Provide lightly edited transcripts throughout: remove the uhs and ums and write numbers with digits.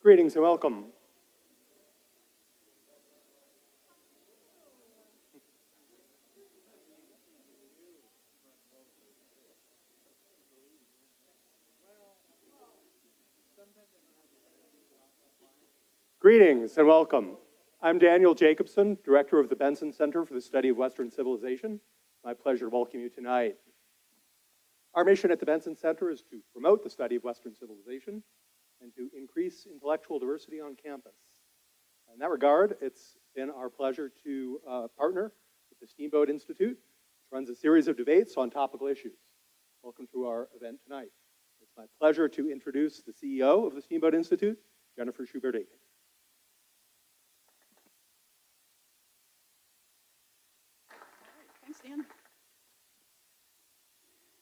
Greetings and welcome. Greetings and welcome. I'm Daniel Jacobson, Director of the Benson Center for the Study of Western Civilization. My pleasure to welcome you tonight. Our mission at the Benson Center is to promote the study of Western civilization and to increase intellectual diversity on campus. In that regard, it's been our pleasure to partner with the Steamboat Institute, which runs a series of debates on topical issues. Welcome to our event tonight. It's my pleasure to introduce the CEO of the Steamboat Institute, Jennifer Schubert-Athey. Thanks, Dan.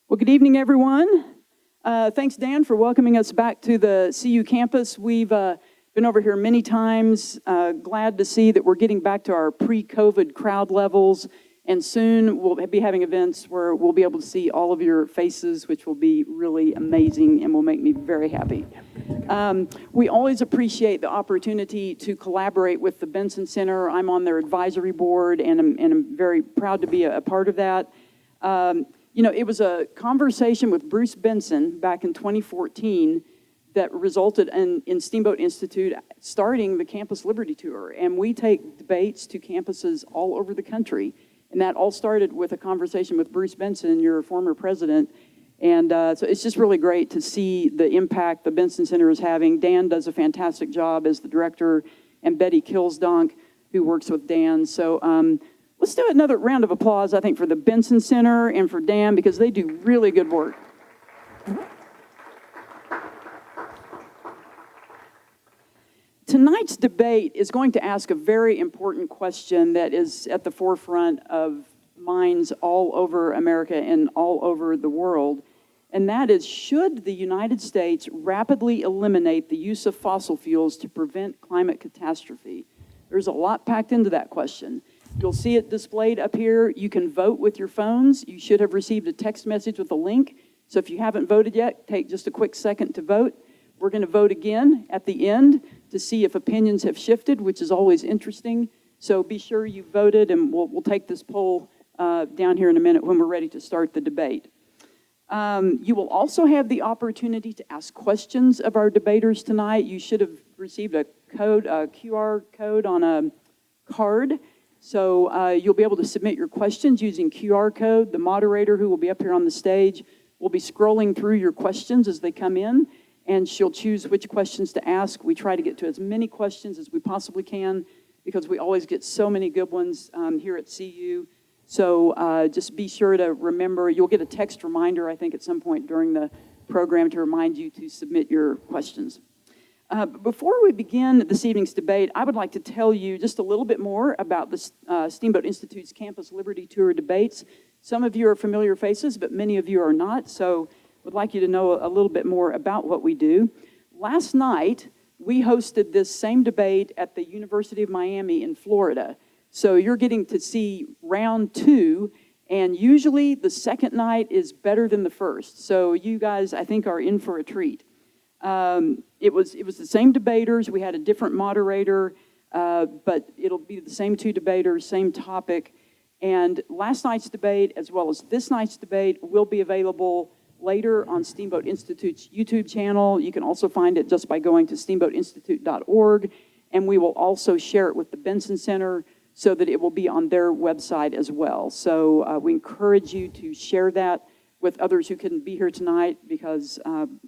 Well, good evening, everyone. Thanks, Dan, for welcoming us back to the CU campus. We've been over here many times. Glad to see that we're getting back to our pre-COVID crowd levels. And soon we'll be having events where we'll be able to see all of your faces, which will be really amazing and will make me very happy. We always appreciate the opportunity to collaborate with the Benson Center. I'm on their advisory board, and I'm very proud to be a part of that. You know, it was a conversation with Bruce Benson back in 2014 that resulted in Steamboat Institute starting the Campus Liberty Tour. And we take debates to campuses all over the country. And that all started with a conversation with Bruce Benson, your former president. And so it's just really great to see the impact the Benson Center is having. Dan does a fantastic job as the director, and Betty Kilsdonk, who works with Dan. So let's do another round of applause, I think, for the Benson Center and for Dan, because they do really good work. Tonight's debate is going to ask a very important question that is at the forefront of minds all over America and all over the world, and that is, should the United States rapidly eliminate the use of fossil fuels to prevent climate catastrophe? There's a lot packed into that question. You'll see it displayed up here. You can vote with your phones. You should have received a text message with a link. So if you haven't voted yet, take just a quick second to vote. We're going to vote again at the end to see if opinions have shifted, which is always interesting. So be sure you voted, and we'll take this poll down here in a minute when we're ready to start the debate. You will also have the opportunity to ask questions of our debaters tonight. You should have received a QR code on a card. So you'll be able to submit your questions using QR code. The moderator, who will be up here on the stage, will be scrolling through your questions as they come in, and she'll choose which questions to ask. We try to get to as many questions as we possibly can because we always get so many good ones here at CU. So just be sure to remember, you'll get a text reminder, I think, at some point during the program to remind you to submit your questions. Before we begin this evening's debate, I would like to tell you just a little bit more about the Steamboat Institute's Campus Liberty Tour debates. Some of you are familiar faces, but many of you are not, so would like you to know a little bit more about what we do. Last night, we hosted this same debate at the University of Miami in Florida. So you're getting to see round two, and usually the second night is better than the first. So you guys, I think, are in for a treat. It was the same debaters. We had a different moderator, but it'll be the same two debaters, same topic. And last night's debate, as well as this night's debate, will be available later on Steamboat Institute's YouTube channel. You can also find it just by going to steamboatinstitute.org, and we will also share it with the Benson Center so that it will be on their website as well. So we encourage you to share that with others who couldn't be here tonight, because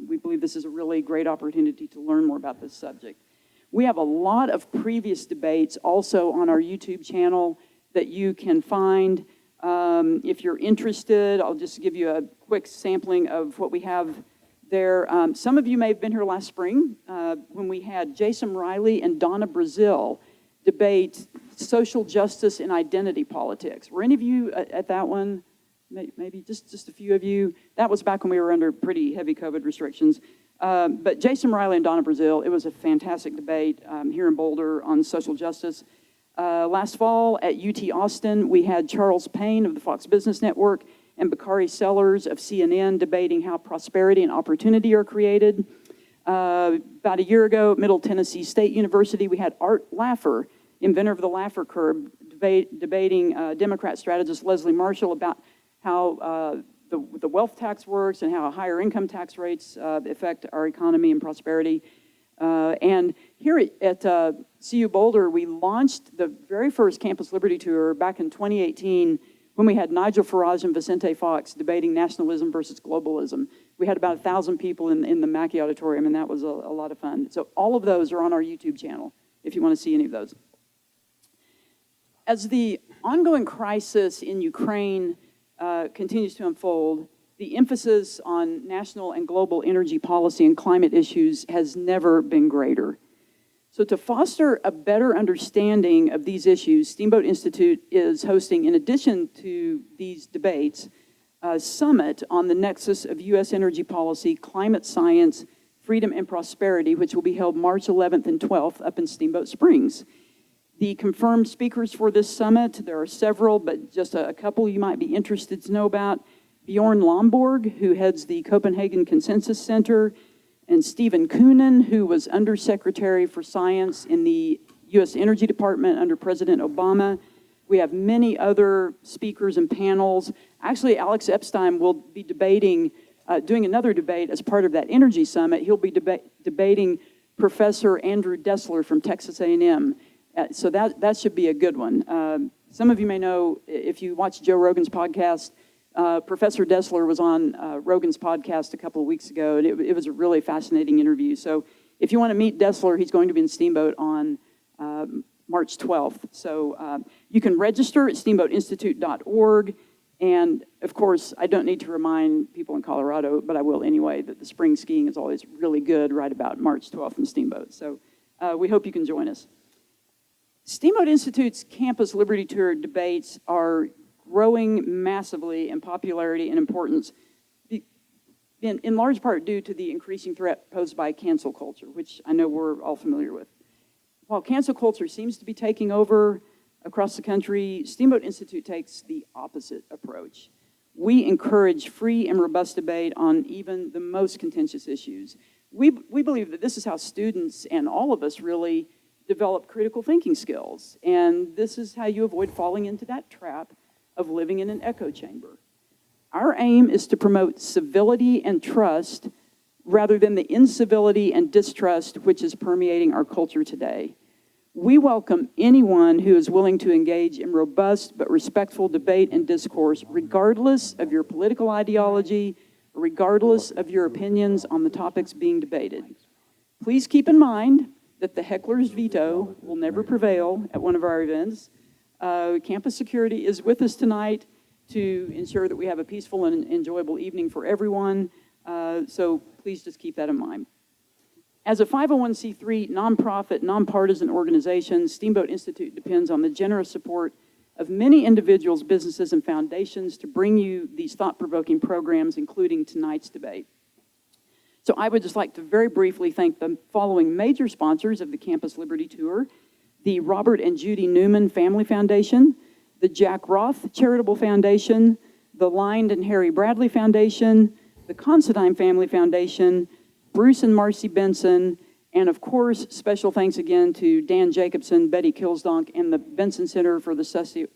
we believe this is a really great opportunity to learn more about this subject. We have a lot of previous debates also on our YouTube channel that you can find. If you're interested, I'll just give you a quick sampling of what we have there. Some of you may have been here last spring when we had Jason Riley and Donna Brazil debate social justice and identity politics. Were any of you at that one? Maybe just a few of you. That was back when we were under pretty heavy COVID restrictions. But Jason Riley and Donna Brazil, it was a fantastic debate here in Boulder on social justice. Last fall at UT Austin, we had Charles Payne of the Fox Business Network and Bakari Sellers of CNN debating how prosperity and opportunity are created. About a year ago at Middle Tennessee State University, we had Art Laffer, inventor of the Laffer curve, debating Democrat strategist Leslie Marshall about how the wealth tax works and how higher income tax rates affect our economy and prosperity. And here at CU Boulder, we launched the very first Campus Liberty Tour back in 2018 when we had Nigel Farage and Vicente Fox debating nationalism versus globalism. We had about 1,000 people in the Mackey Auditorium, and that was a lot of fun. So all of those are on our YouTube channel if you want to see any of those. As the ongoing crisis in Ukraine continues to unfold, the emphasis on national and global energy policy and climate issues has never been greater. So to foster a better understanding of these issues, Steamboat Institute is hosting, in addition to these debates, a summit on the nexus of U.S. energy policy, climate science, freedom, and prosperity, which will be held March 11th and 12th up in Steamboat Springs. The confirmed speakers for this summit, there are several, but just a couple you might be interested to know about. Bjorn Lomborg, who heads the Copenhagen Consensus Center, and Stephen Koonin, who was Undersecretary for Science in the U.S. Energy Department under President Obama. We have many other speakers and panels. Actually, Alex Epstein will be debating, doing another debate as part of that energy summit. He'll be debating Professor Andrew Dessler from Texas A&M. So that should be a good one. Some of you may know, if you watch Joe Rogan's podcast, Professor Dessler was on Rogan's podcast a couple of weeks ago, and it was a really fascinating interview. So if you want to meet Dessler, he's going to be in Steamboat on March 12th. So you can register at steamboatinstitute.org. And of course, I don't need to remind people in Colorado, but I will anyway, that the spring skiing is always really good right about March 12th in Steamboat. So we hope you can join us. Steamboat Institute's Campus Liberty Tour debates are growing massively in popularity and importance, in large part due to the increasing threat posed by cancel culture, which I know we're all familiar with. While cancel culture seems to be taking over across the country, Steamboat Institute takes the opposite approach. We encourage free and robust debate on even the most contentious issues. We believe that this is how students and all of us really develop critical thinking skills, and this is how you avoid falling into that trap of living in an echo chamber. Our aim is to promote civility and trust rather than the incivility and distrust which is permeating our culture today. We welcome anyone who is willing to engage in robust but respectful debate and discourse, regardless of your political ideology, regardless of your opinions on the topics being debated. Please keep in mind that the heckler's veto will never prevail at one of our events. Campus security is with us tonight to ensure that we have a peaceful and enjoyable evening for everyone. So please just keep that in mind. As a 501c3 nonprofit, nonpartisan organization, Steamboat Institute depends on the generous support of many individuals, businesses, and foundations to bring you these thought-provoking programs, including tonight's debate. So I would just like to very briefly thank the following major sponsors of the Campus Liberty Tour: the Robert and Judy Newman Family Foundation, the Jack Roth Charitable Foundation, the Lined and Harry Bradley Foundation, the Considine Family Foundation, Bruce and Marcy Benson, and of course, special thanks again to Dan Jacobson, Betty Kilsdonk, and the Benson Center for the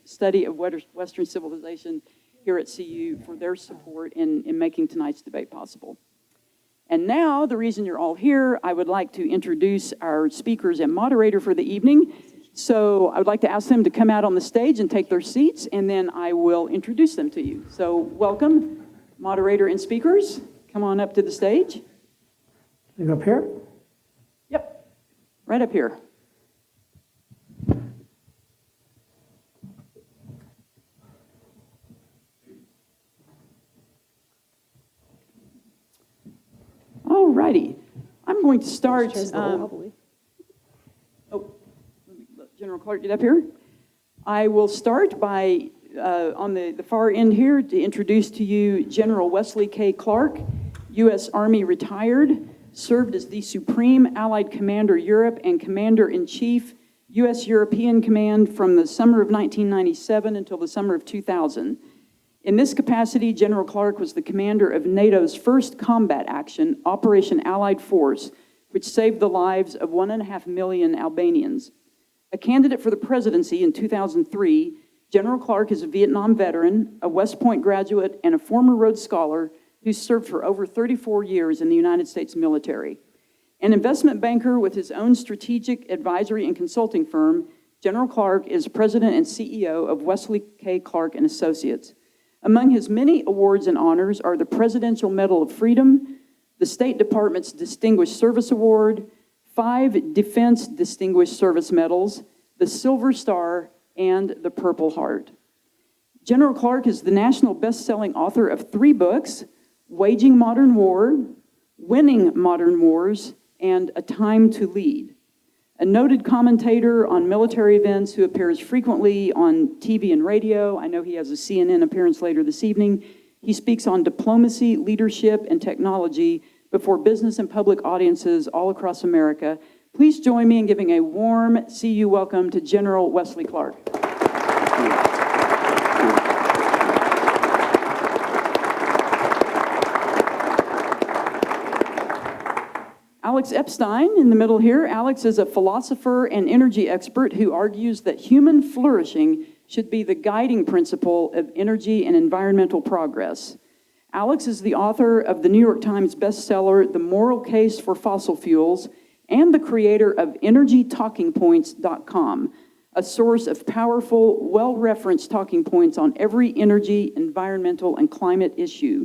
Study of Western Civilization here at CU for their support in making tonight's debate possible. And now, the reason you're all here, I would like to introduce our speakers and moderator for the evening. So I would like to ask them to come out on the stage and take their seats, and then I will introduce them to you. So welcome, moderator and speakers. Come on up to the stage. You up here? Yep, right up here. All righty. I'm going to start. General Clark, get up here. I will start by, on the far end here, to introduce to you General Wesley K. Clark, U.S. Army retired, served as the Supreme Allied Commander Europe and Commander-in-Chief, U.S. European Command from the summer of 1997 until the summer of 2000. In this capacity, General Clark was the commander of NATO's first combat action, Operation Allied Force, which saved the lives of 1.5 million Albanians. A candidate for the presidency in 2003, General Clark is a Vietnam veteran, a West Point graduate, and a former Rhodes Scholar who served for over 34 years in the United States military. An investment banker with his own strategic advisory and consulting firm, General Clark is president and CEO of Wesley K. Clark & Associates. Among his many awards and honors are the Presidential Medal of Freedom, the State Department's Distinguished Service Award, 5 Defense Distinguished Service Medals, the Silver Star, and the Purple Heart. General Clark is the national best-selling author of 3 books, Waging Modern War, Winning Modern Wars, and A Time to Lead. A noted commentator on military events who appears frequently on TV and radio. I know he has a CNN appearance later this evening. He speaks on diplomacy, leadership, and technology before business and public audiences all across America. Please join me in giving a warm CU welcome to General Wesley Clark. Alex Epstein in the middle here. Alex is a philosopher and energy expert who argues that human flourishing should be the guiding principle of energy and environmental progress. Alex is the author of the New York Times bestseller, The Moral Case for Fossil Fuels, and the creator of EnergyTalkingPoints.com, a source of powerful, well-referenced talking points on every energy, environmental, and climate issue.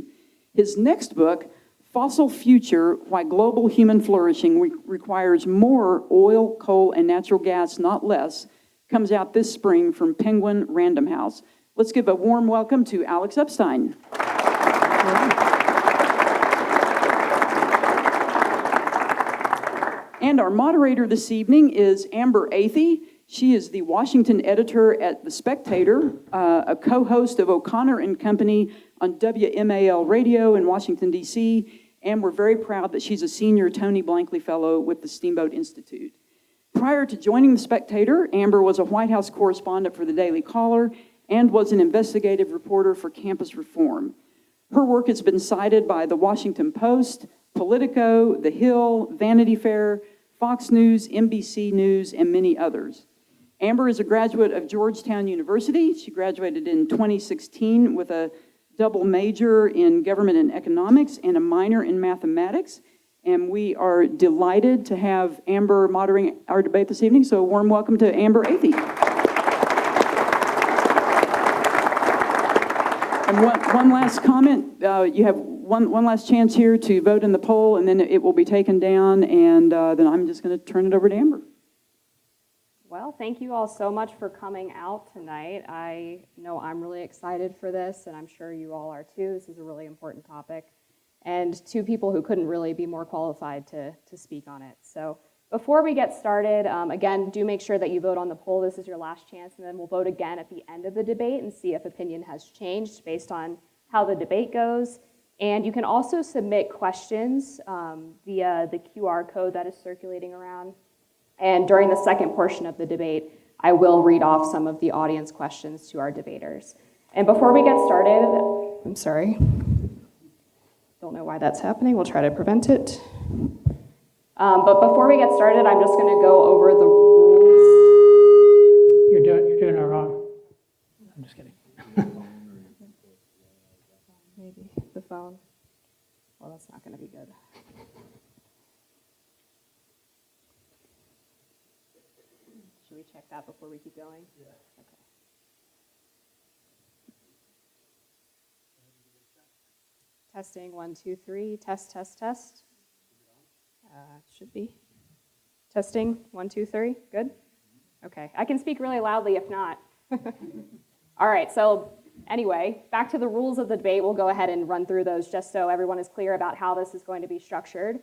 His next book, Fossil Future, Why Global Human Flourishing Requires More Oil, Coal, and Natural Gas, Not Less, comes out this spring from Penguin Random House. Let's give a warm welcome to Alex Epstein. And our moderator this evening is Amber Athey. She is the Washington editor at The Spectator, a co-host of O'Connor and Company on WMAL Radio in Washington, D.C., and we're very proud that she's a senior Tony Blankley Fellow with the Steamboat Institute. Prior to joining The Spectator, Amber was a White House correspondent for the Daily Caller and was an investigative reporter for Campus Reform. Her work has been cited by The Washington Post, Politico, The Hill, Vanity Fair, Fox News, NBC News, and many others. Amber is a graduate of Georgetown University. She graduated in 2016 with a double major in government and economics and a minor in mathematics. And we are delighted to have Amber moderating our debate this evening. So a warm welcome to Amber Athey. And one last comment. You have one last chance here to vote in the poll, and then it will be taken down, and then I'm just going to turn it over to Amber. Well, thank you all so much for coming out tonight. I know I'm really excited for this, and I'm sure you all are too. This is a really important topic, and 2 people who couldn't really be more qualified to speak on it. So before we get started, again, do make sure that you vote on the poll. This is your last chance, and then we'll vote again at the end of the debate and see if opinion has changed based on how the debate goes. And you can also submit questions via the QR code that is circulating around. And during the second portion of the debate, I will read off some of the audience questions to our debaters. And before we get started, I'm sorry. Don't know why that's happening. We'll try to prevent it. But before we get started, I'm just going to go over the rules. You're doing it wrong. I'm just kidding. Maybe the phone. Well, that's not going to be good. Should we check that before we keep going? Yeah. Okay. Testing, 1, 2, 3. Test, test, test. Should be. Testing, 1, 2, 3. Good? Okay. I can speak really loudly if not. All right, so anyway, back to the rules of the debate. We'll go ahead and run through those just so everyone is clear about how this is going to be structured.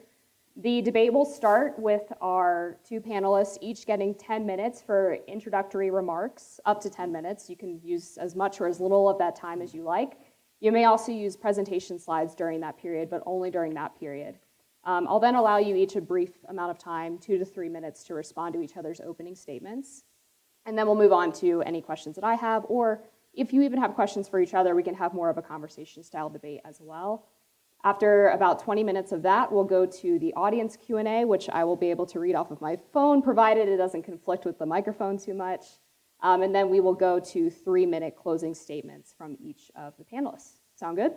The debate will start with our 2 panelists each getting 10 minutes for introductory remarks, up to 10 minutes. You can use as much or as little of that time as you like. You may also use presentation slides during that period, but only during that period. I'll then allow you each a brief amount of time, 2 to 3 minutes, to respond to each other's opening statements. And then we'll move on to any questions that I have or if you even have questions for each other, we can have more of a conversation style debate as well. After about 20 minutes of that, we'll go to the audience Q&A, which I will be able to read off of my phone, provided it doesn't conflict with the microphone too much. And then we will go to 3-minute closing statements from each of the panelists. Sound good?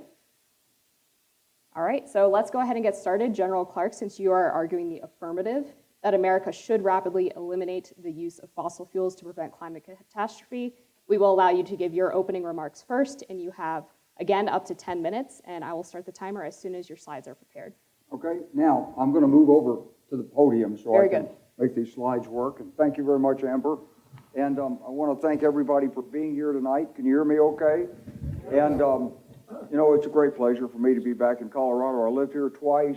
All right, so let's go ahead and get started. General Clark, since you are arguing the affirmative, that America should rapidly eliminate the use of fossil fuels to prevent climate catastrophe, we will allow you to give your opening remarks first, and you have, again, up to 10 minutes, and I will start the timer as soon as your slides are prepared. Okay, now I'm going to move over to the podium so Very I can good. make these slides work. And thank you very much, Amber. And I want to thank everybody for being here tonight. Can you hear me okay? And, you know, it's a great pleasure for me to be back in Colorado. I lived here twice.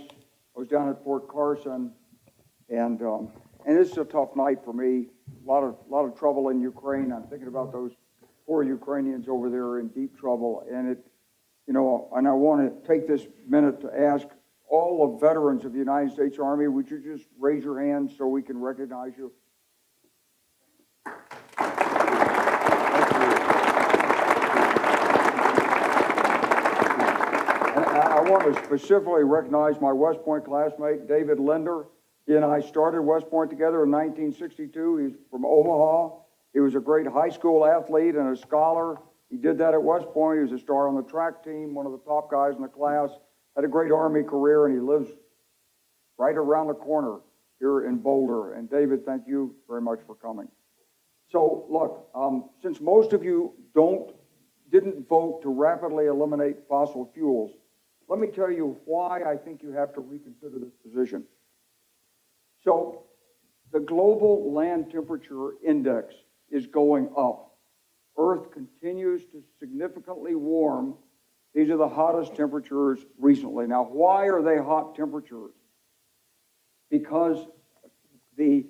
I was down at Fort Carson. And this is a tough night for me. A lot of trouble in Ukraine. I'm thinking about those poor Ukrainians over there in deep trouble. And and I want to take this minute to ask all the veterans of the United States Army, would you just raise your hands so we can recognize you? I want to specifically recognize my West Point classmate, David Linder. He and I started West Point together in 1962. He's from Omaha. He was a great high school athlete and a scholar. He did that at West Point. He was a star on the track team, one of the top guys in the class, had a great Army career, and he lives right around the corner here in Boulder. And David, thank you very much for coming. So look, since most of you didn't vote to rapidly eliminate fossil fuels, let me tell you why I think you have to reconsider this position. So the global land temperature index is going up. Earth continues to significantly warm. These are the hottest temperatures recently. Now, why are they hot temperatures? Because the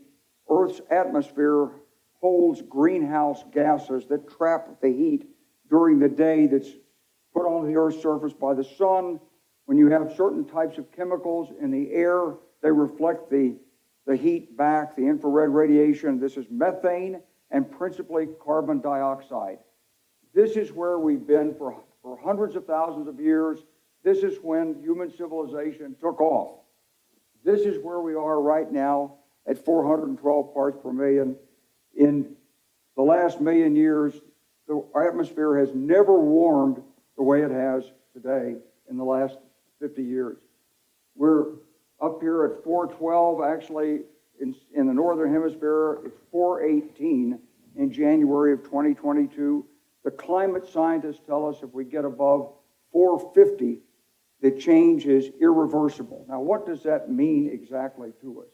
Earth's atmosphere holds greenhouse gases that trap the heat during the day that's put on the Earth's surface by the sun. When you have certain types of chemicals in the air, they reflect the heat back, the infrared radiation. This is methane and principally carbon dioxide. This is where we've been for hundreds of thousands of years. This is when human civilization took off. This is where we are right now at 412 parts per million. In the last million years, the atmosphere has never warmed the way it has today in the last 50 years. We're up here at 412, actually, in the Northern Hemisphere, it's 418 in January of 2022. The climate scientists tell us if we get above 450, the change is irreversible. Now, what does that mean exactly to us?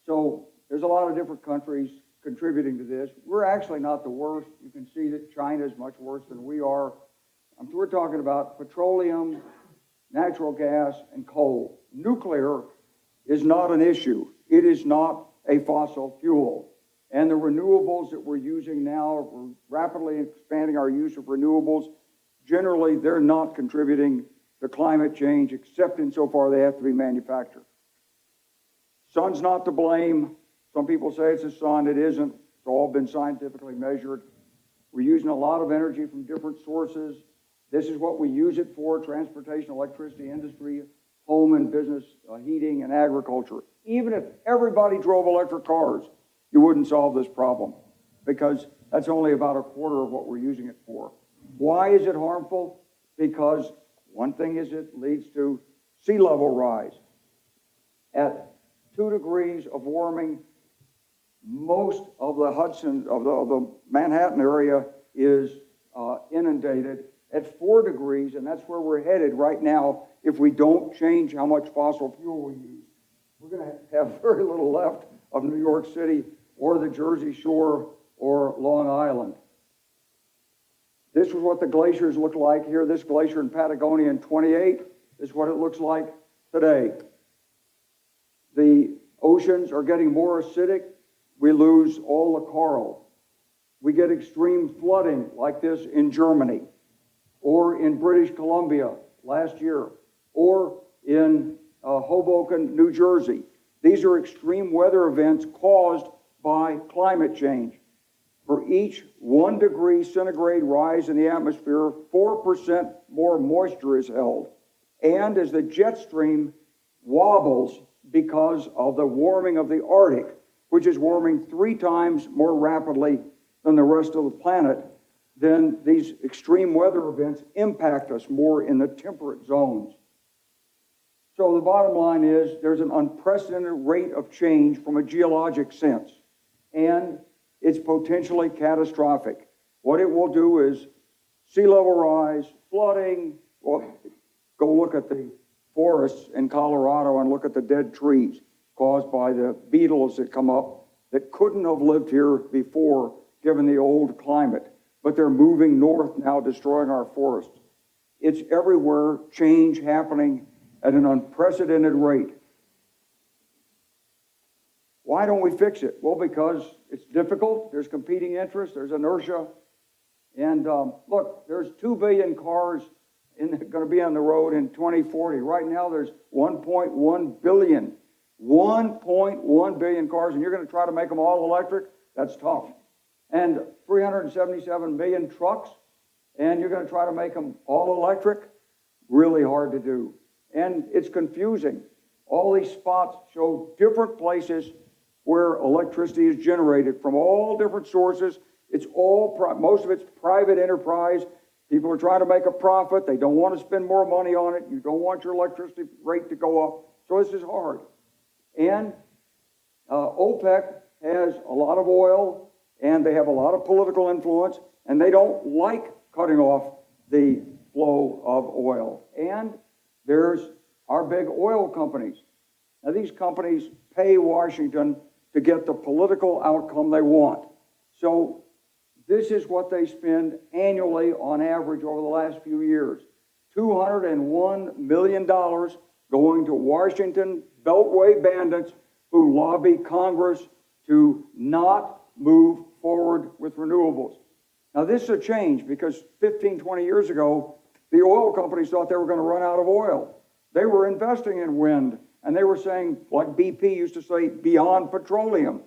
So there's a lot of different countries contributing to this. We're actually not the worst. You can see that China is much worse than we are. We're talking about petroleum, natural gas, and coal. Nuclear is not an issue. It is not a fossil fuel. And the renewables that we're using now, we're rapidly expanding our use of renewables. Generally, they're not contributing to climate change, except insofar they have to be manufactured. Sun's not to blame. Some people say it's the sun. It isn't. It's all been scientifically measured. We're using a lot of energy from different sources. This is what we use it for: transportation, electricity, industry, home and business, heating, and agriculture. Even if everybody drove electric cars, you wouldn't solve this problem, because that's only about a quarter of what we're using it for. Why is it harmful? Because one thing is it leads to sea level rise. At 2 degrees of warming, most of the the Manhattan area is inundated. At 4 degrees, and that's where we're headed right now, if we don't change how much fossil fuel we use, we're going to have very little left of New York City or the Jersey Shore or Long Island. This is what the glaciers look like here. This glacier in Patagonia in 28 is what it looks like today. The oceans are getting more acidic. We lose all the coral. We get extreme flooding like this in Germany, or in British Columbia last year, or in Hoboken, New Jersey. These are extreme weather events caused by climate change. For each 1 degree centigrade rise in the atmosphere, 4% more moisture is held. And as the jet stream wobbles because of the warming of the Arctic, which is warming 3 times more rapidly than the rest of the planet, then these extreme weather events impact us more in the temperate zones. So the bottom line is there's an unprecedented rate of change from a geologic sense, and it's potentially catastrophic. What it will do is sea level rise, flooding. Well, go look at the forests in Colorado and look at the dead trees caused by the beetles that come up that couldn't have lived here before given the old climate, but they're moving north now, destroying our forests. It's everywhere, change happening at an unprecedented rate. Why don't we fix it? Well, because it's difficult, there's competing interests, there's inertia, and look, there's 2 billion cars going to be on the road in 2040. Right now, there's 1.1 billion. 1.1 billion cars, and you're going to try to make them all electric? That's tough. And 377 million trucks, and you're going to try to make them all electric? Really hard to do. And it's confusing. All these spots show different places where electricity is generated from all different sources. It's all, most of it's private enterprise. People are trying to make a profit. They don't want to spend more money on it. You don't want your electricity rate to go up. So this is hard. And OPEC has a lot of oil, and they have a lot of political influence, and they don't like cutting off the flow of oil. And there's our big oil companies. Now, these companies pay Washington to get the political outcome they want. So this is what they spend annually on average over the last few years. $201 million going to Washington Beltway bandits who lobby Congress to not move forward with renewables. Now, this is a change because 15, 20 years ago, the oil companies thought they were going to run out of oil. They were investing in wind, and they were saying, like BP used to say, beyond petroleum.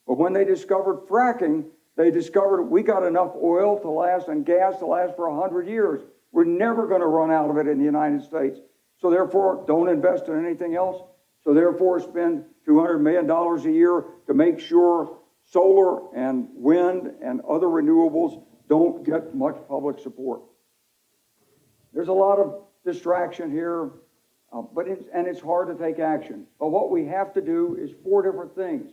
But when they discovered fracking, they discovered we got enough oil to last and gas to last for 100 years. We're never going to run out of it in the United States. So therefore, don't invest in anything else. So therefore, spend $200 million a year to make sure solar and wind and other renewables don't get much public support. There's a lot of distraction here, but it's hard to take action. But what we have to do is 4 different things.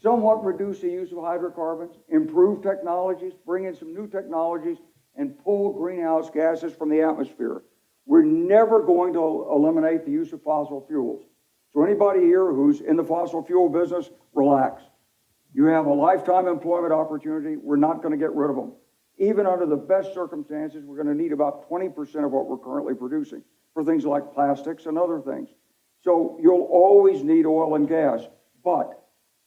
Somewhat reduce the use of hydrocarbons, improve technologies, bring in some new technologies, and pull greenhouse gases from the atmosphere. We're never going to eliminate the use of fossil fuels. So anybody here who's in the fossil fuel business, relax. You have a lifetime employment opportunity. We're not going to get rid of them. Even under the best circumstances, we're going to need about 20% of what we're currently producing for things like plastics and other things. So you'll always need oil and gas. But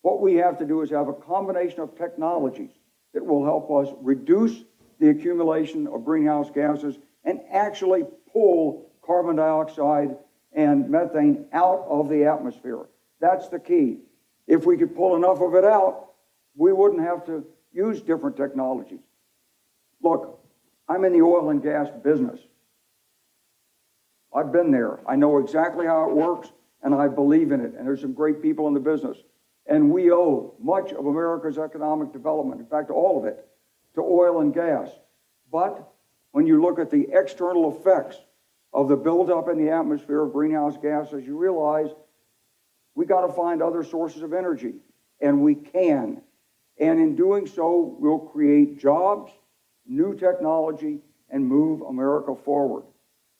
what we have to do is have a combination of technologies that will help us reduce the accumulation of greenhouse gases and actually pull carbon dioxide and methane out of the atmosphere. That's the key. If we could pull enough of it out, we wouldn't have to use different technologies. Look, I'm in the oil and gas business. I've been there. I know exactly how it works, and I believe in it. And there's some great people in the business. And we owe much of America's economic development, in fact, all of it, to oil and gas. But when you look at the external effects of the buildup in the atmosphere of greenhouse gases, you realize we got to find other sources of energy, and we can. And in doing so, we'll create jobs, new technology, and move America forward.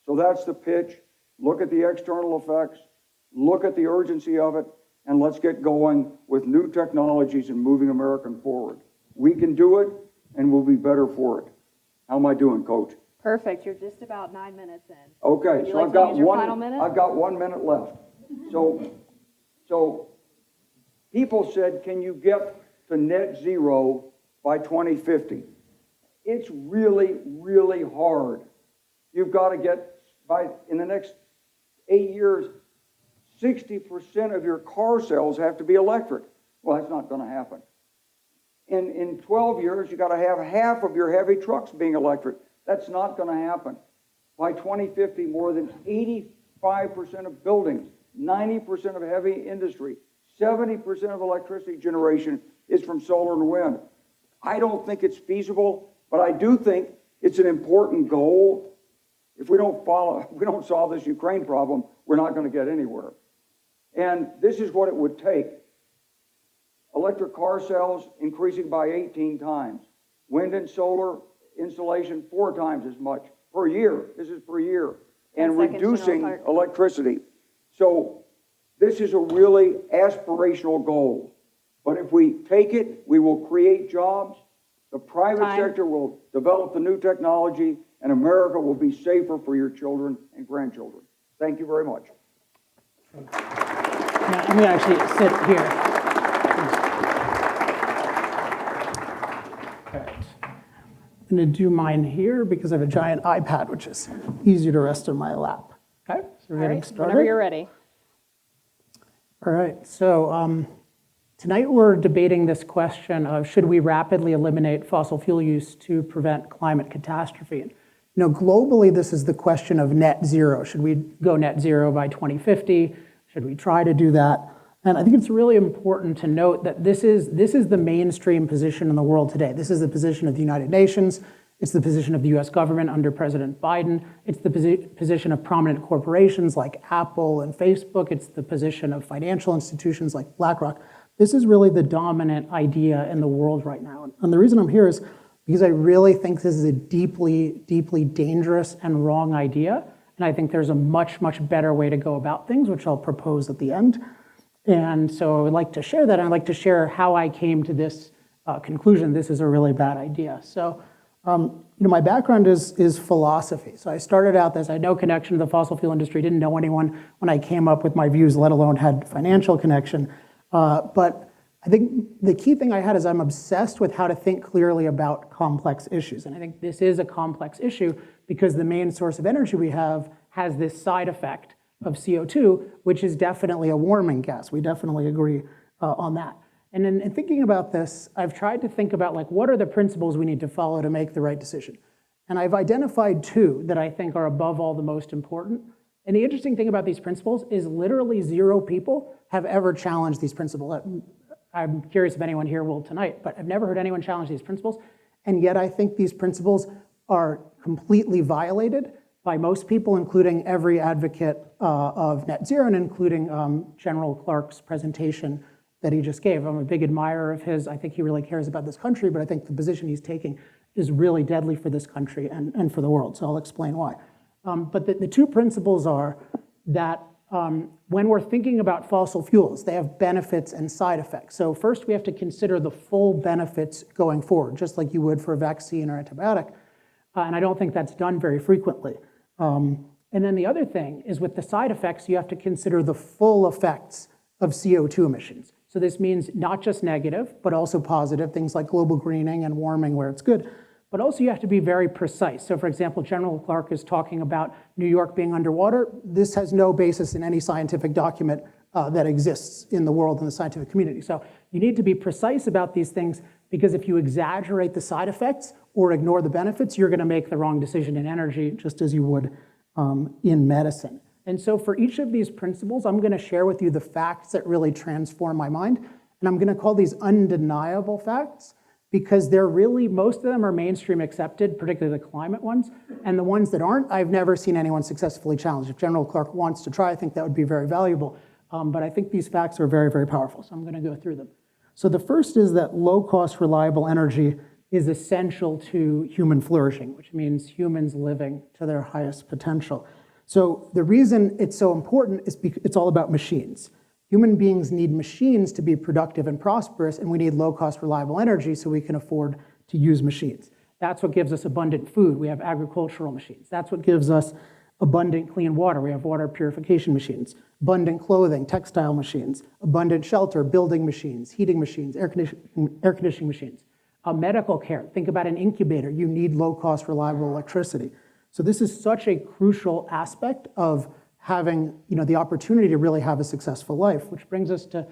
So that's the pitch. Look at the external effects, look at the urgency of it, and let's get going with new technologies and moving America forward. We can do it, and we'll be better for it. How am I doing, Coach? Perfect. You're just about 9 minutes in. Okay, Would you so like I've to got use your final minute? I've got 1 minute left. So people said, can you get to net zero by 2050? It's really, really hard. You've got to get in the next 8 years, 60% of your car sales have to be electric. Well, that's not going to happen. In 12 years, you got to have half of your heavy trucks being electric. That's not going to happen. By 2050, more than 85% of buildings, 90% of heavy industry, 70% of electricity generation is from solar and wind. I don't think it's feasible, but I do think it's an important goal. If we don't solve this Ukraine problem, we're not going to get anywhere. And this is what it would take. Electric car sales increasing by 18 times. Wind and solar installation 4 times as much per year. This is per year. And reducing electricity. So this is a really aspirational goal. But if we take it, we will create jobs. The private sector will develop the new technology, and America will be safer for your children and grandchildren. Thank you very much. Now, I'm going to actually sit here. All right. I'm going to do mine here because I have a giant iPad, which is easier to rest on my lap. Okay, so we're getting started. Whenever you're ready. All right, so tonight we're debating this question of should we rapidly eliminate fossil fuel use to prevent climate catastrophe? You know, globally, this is the question of net zero. Should we go net zero by 2050? Should we try to do that? And I think it's really important to note that this is the mainstream position in the world today. This is the position of the United Nations. It's the position of the US government under President Biden. It's the position of prominent corporations like Apple and Facebook. It's the position of financial institutions like BlackRock. This is really the dominant idea in the world right now. And the reason I'm here is because I really think this is a deeply, deeply dangerous and wrong idea. And I think there's a much, much better way to go about things, which I'll propose at the end. And so I would like to share that. And I'd like to share how I came to this conclusion. This is a really bad idea. So, you know, my background is philosophy. So I started out as I had no connection to the fossil fuel industry, didn't know anyone when I came up with my views, let alone had financial connection. But I think the key thing I had is I'm obsessed with how to think clearly about complex issues. And I think this is a complex issue because the main source of energy we have has this side effect of CO2, which is definitely a warming gas. We definitely agree on that. And in thinking about this, I've tried to think about like, what are the principles we need to follow to make the right decision? And I've identified 2 that I think are above all the most important. And the interesting thing about these principles is literally 0 people have ever challenged these principles. I'm curious if anyone here will tonight, but I've never heard anyone challenge these principles. And yet I think these principles are completely violated by most people, including every advocate of net zero and including General Clark's presentation that he just gave. I'm a big admirer of his. I think he really cares about this country, but I think the position he's taking is really deadly for this country and for the world. So I'll explain why. But the 2 principles are that when we're thinking about fossil fuels, they have benefits and side effects. So first we have to consider the full benefits going forward, just like you would for a vaccine or antibiotic. And I don't think that's done very frequently. And then the other thing is with the side effects, you have to consider the full effects of CO2 emissions. So this means not just negative, but also positive, things like global greening and warming where it's good. But also you have to be very precise. So for example, General Clark is talking about New York being underwater. This has no basis in any scientific document that exists in the world in the scientific community. So you need to be precise about these things because if you exaggerate the side effects or ignore the benefits, you're gonna make the wrong decision in energy, just as you would in medicine. And so for each of these principles, I'm gonna share with you the facts that really transform my mind. And I'm gonna call these undeniable facts because they're really, most of them are mainstream accepted, particularly the climate ones. And the ones that aren't, I've never seen anyone successfully challenge. If General Clark wants to try, I think that would be very valuable. But I think these facts are very, very powerful. So I'm gonna go through them. So the first is that low-cost, reliable energy is essential to human flourishing, which means humans living to their highest potential. So the reason it's so important is because it's all about machines. Human beings need machines to be productive and prosperous, and we need low-cost, reliable energy so we can afford to use machines. That's what gives us abundant food. We have agricultural machines. That's what gives us abundant clean water. We have water purification machines, abundant clothing, textile machines, abundant shelter, building machines, heating machines, air conditioning machines. Medical care, think about an incubator. You need low-cost, reliable electricity. So this is such a crucial aspect of having, the opportunity to really have a successful life, which brings us to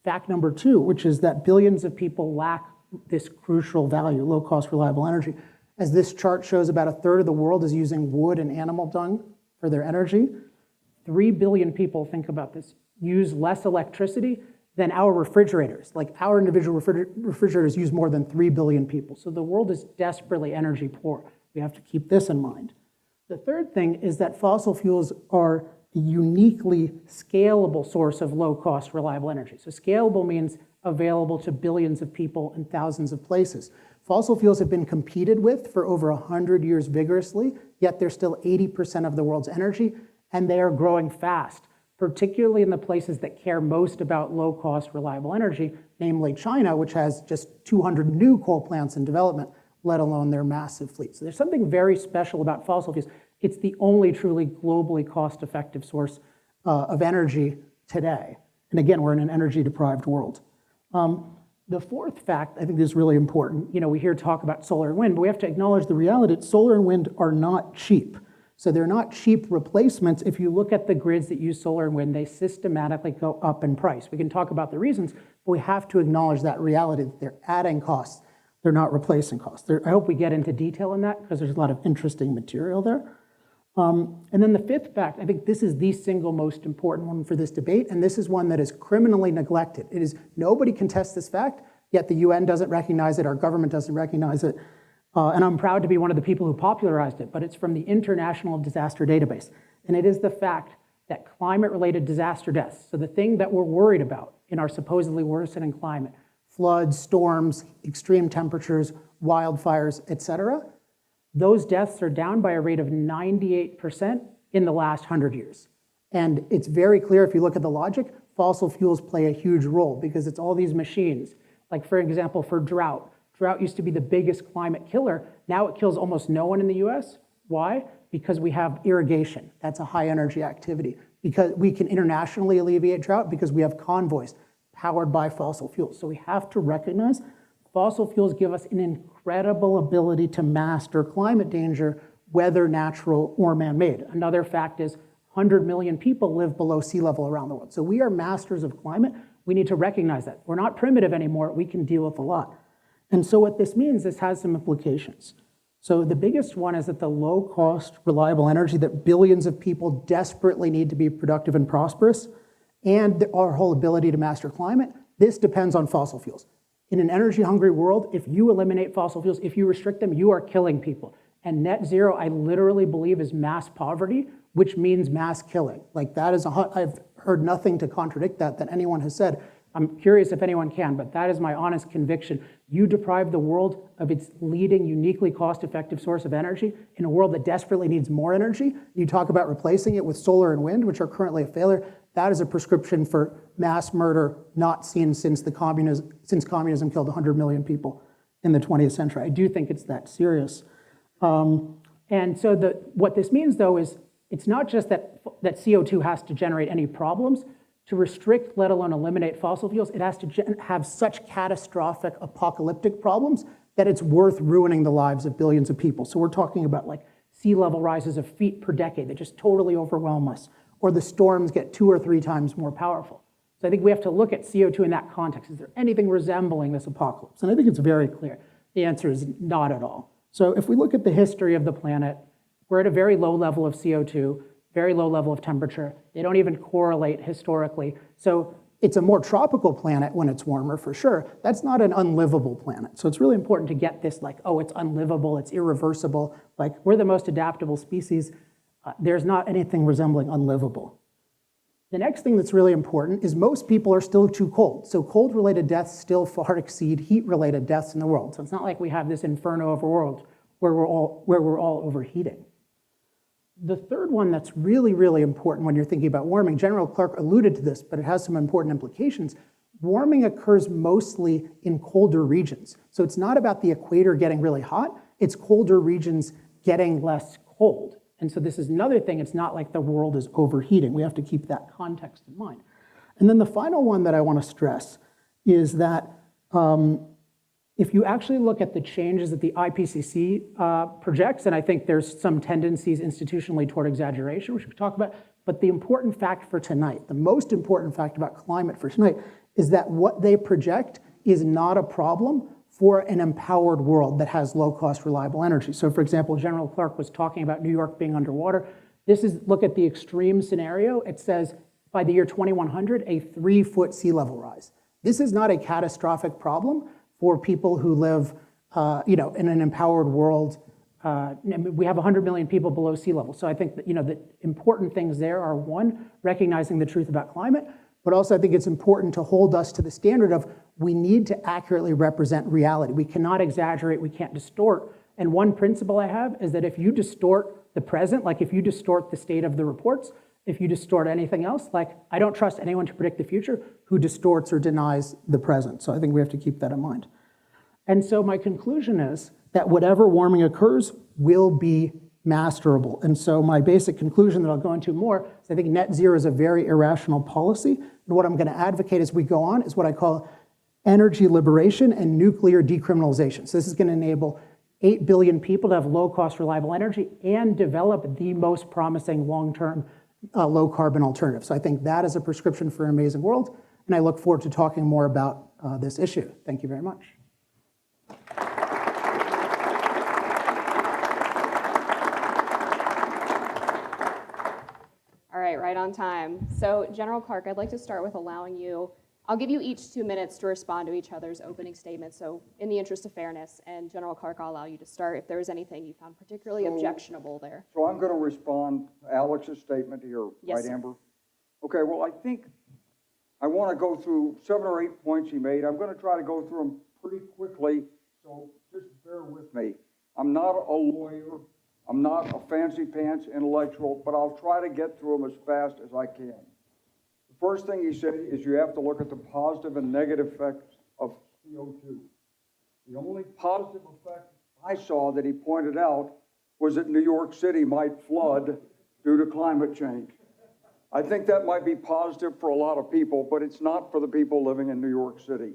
fact number 2, which is that billions of people lack this crucial value, low-cost, reliable energy. As this chart shows, about a third of the world is using wood and animal dung for their energy. 3 billion people, think about this, use less electricity than our refrigerators. Like our individual refrigerators use more than 3 billion people. So the world is desperately energy poor. We have to keep this in mind. The third thing is that fossil fuels are a uniquely scalable source of low-cost, reliable energy. So scalable means available to billions of people in thousands of places. Fossil fuels have been competed with for over 100 years vigorously, yet they're still 80% of the world's energy, and they are growing fast, particularly in the places that care most about low-cost, reliable energy, namely China, which has just 200 new coal plants in development, let alone their massive fleet. So there's something very special about fossil fuels. It's the only truly globally cost-effective source of energy today. And again, we're in an energy-deprived world. The fourth fact I think is really important. You know, we hear talk about solar and wind, but we have to acknowledge the reality that solar and wind are not cheap. So they're not cheap replacements. If you look at the grids that use solar and wind, they systematically go up in price. We can talk about the reasons, but we have to acknowledge that reality that they're adding costs. They're not replacing costs. I hope we get into detail in that because there's a lot of interesting material there. And then the fifth fact, I think this is the single most important one for this debate, and this is one that is criminally neglected. It is, nobody contests this fact, yet the UN doesn't recognize it, our government doesn't recognize it, and I'm proud to be one of the people who popularized it, but it's from the International Disaster Database. And it is the fact that climate-related disaster deaths, so the thing that we're worried about in our supposedly worsening climate, floods, storms, extreme temperatures, wildfires, et cetera, those deaths are down by a rate of 98% in the last 100 years. And it's very clear if you look at the logic, fossil fuels play a huge role because it's all these machines. Like for example, for drought. Drought used to be the biggest climate killer. Now it kills almost no one in the US. Why? Because we have irrigation. That's a high energy activity. Because we can internationally alleviate drought because we have convoys powered by fossil fuels. So we have to recognize fossil fuels give us an incredible ability to master climate danger, whether natural or man-made. Another fact is 100 million people live below sea level around the world. So we are masters of climate. We need to recognize that. We're not primitive anymore. We can deal with a lot. And so what this means, this has some implications. So the biggest one is that the low-cost, reliable energy that billions of people desperately need to be productive and prosperous, and our whole ability to master climate, this depends on fossil fuels. In an energy-hungry world, if you eliminate fossil fuels, if you restrict them, you are killing people. And net zero, I literally believe, is mass poverty, which means mass killing. Like that is, I've heard nothing to contradict that anyone has said. I'm curious if anyone can, but that is my honest conviction. You deprive the world of its leading, uniquely cost-effective source of energy in a world that desperately needs more energy. You talk about replacing it with solar and wind, which are currently a failure. That is a prescription for mass murder not seen since communism killed 100 million people in the 20th century. I do think it's that serious. And so what this means, though, is it's not just that CO2 has to generate any problems. To restrict, let alone eliminate fossil fuels, it has to have such catastrophic apocalyptic problems that it's worth ruining the lives of billions of people. So we're talking about like sea level rises of feet per decade that just totally overwhelm us, or the storms get 2 or 3 times more powerful. So I think we have to look at CO2 in that context. Is there anything resembling this apocalypse? And I think it's very clear. The answer is not at all. So if we look at the history of the planet, we're at a very low level of CO2, very low level of temperature. They don't even correlate historically. So it's a more tropical planet when it's warmer, for sure. That's not an unlivable planet. So it's really important to get this like, oh, it's unlivable, it's irreversible. Like, we're the most adaptable species. There's not anything resembling unlivable. The next thing that's really important is most people are still too cold. So cold-related deaths still far exceed heat-related deaths in the world. So it's not like we have this inferno of a world where we're all overheating. The third one that's really, really important when you're thinking about warming, General Clark alluded to this, but it has some important implications. Warming occurs mostly in colder regions. So it's not about the equator getting really hot, it's colder regions getting less cold. And so this is another thing, it's not like the world is overheating. We have to keep that context in mind. And then the final one that I want to stress is that if you actually look at the changes that the IPCC projects, and I think there's some tendencies institutionally toward exaggeration, which we talk about, but the important fact for tonight, the most important fact about climate for tonight, is that what they project is not a problem for an empowered world that has low-cost, reliable energy. So for example, General Clark was talking about New York being underwater. Look at the extreme scenario. It says by the year 2100, a 3-foot sea level rise. This is not a catastrophic problem for people who live in an empowered world. We have 100 million people below sea level. So I think that, the important things there are, one, recognizing the truth about climate, but also I think it's important to hold us to the standard of we need to accurately represent reality. We cannot exaggerate, we can't distort. And one principle I have is that if you distort the present, like if you distort the state of the reports, if you distort anything else, like I don't trust anyone to predict the future who distorts or denies the present. So I think we have to keep that in mind. And so my conclusion is that whatever warming occurs will be masterable. And so my basic conclusion that I'll go into more is I think net zero is a very irrational policy. And what I'm going to advocate as we go on is what I call energy liberation and nuclear decriminalization. So this is going to enable 8 billion people to have low-cost, reliable energy and develop the most promising long-term low-carbon alternative. So I think that is a prescription for an amazing world, and I look forward to talking more about this issue. Thank you very much. All right on time. So General Clark, I'd like to start with allowing you, I'll give you each 2 minutes to respond to each other's opening statements. So in the interest of fairness, and General Clark, I'll allow you to start if there was anything you found particularly objectionable there. So I'm going to respond to Alex's statement here, Yes, right, sir. Amber? Okay, well, I think I want to go through 7 or 8 points he made. I'm going to try to go through them pretty quickly, so just bear with me. I'm not a lawyer. I'm not a fancy pants intellectual, but I'll try to get through them as fast as I can. The first thing he said is you have to look at the positive and negative effects of CO2. The only positive effect I saw that he pointed out was that New York City might flood due to climate change. I think that might be positive for a lot of people, but it's not for the people living in New York City.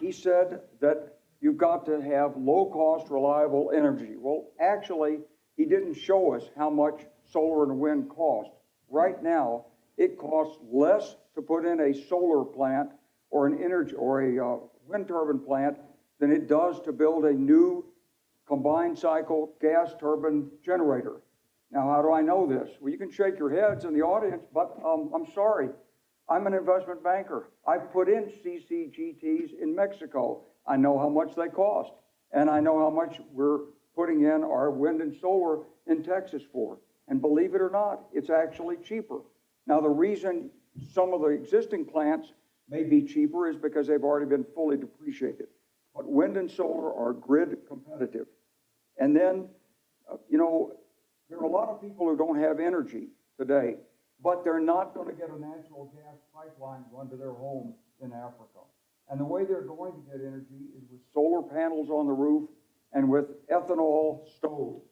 He said that you've got to have low-cost, reliable energy. Well, actually, he didn't show us how much solar and wind cost. Right now, it costs less to put in a solar plant or an energy or a wind turbine plant than it does to build a new combined cycle gas turbine generator. Now, how do I know this? Well, you can shake your heads in the audience, but I'm sorry. I'm an investment banker. I've put in CCGTs in Mexico. I know how much they cost, and I know how much we're putting in our wind and solar in Texas for. And believe it or not, it's actually cheaper. Now, the reason some of the existing plants may be cheaper is because they've already been fully depreciated. But wind and solar are grid competitive. And then, there are a lot of people who don't have energy today, but they're not going to get a natural gas pipeline run to their home in Africa. And the way they're going to get energy is with solar panels on the roof and with ethanol stoves.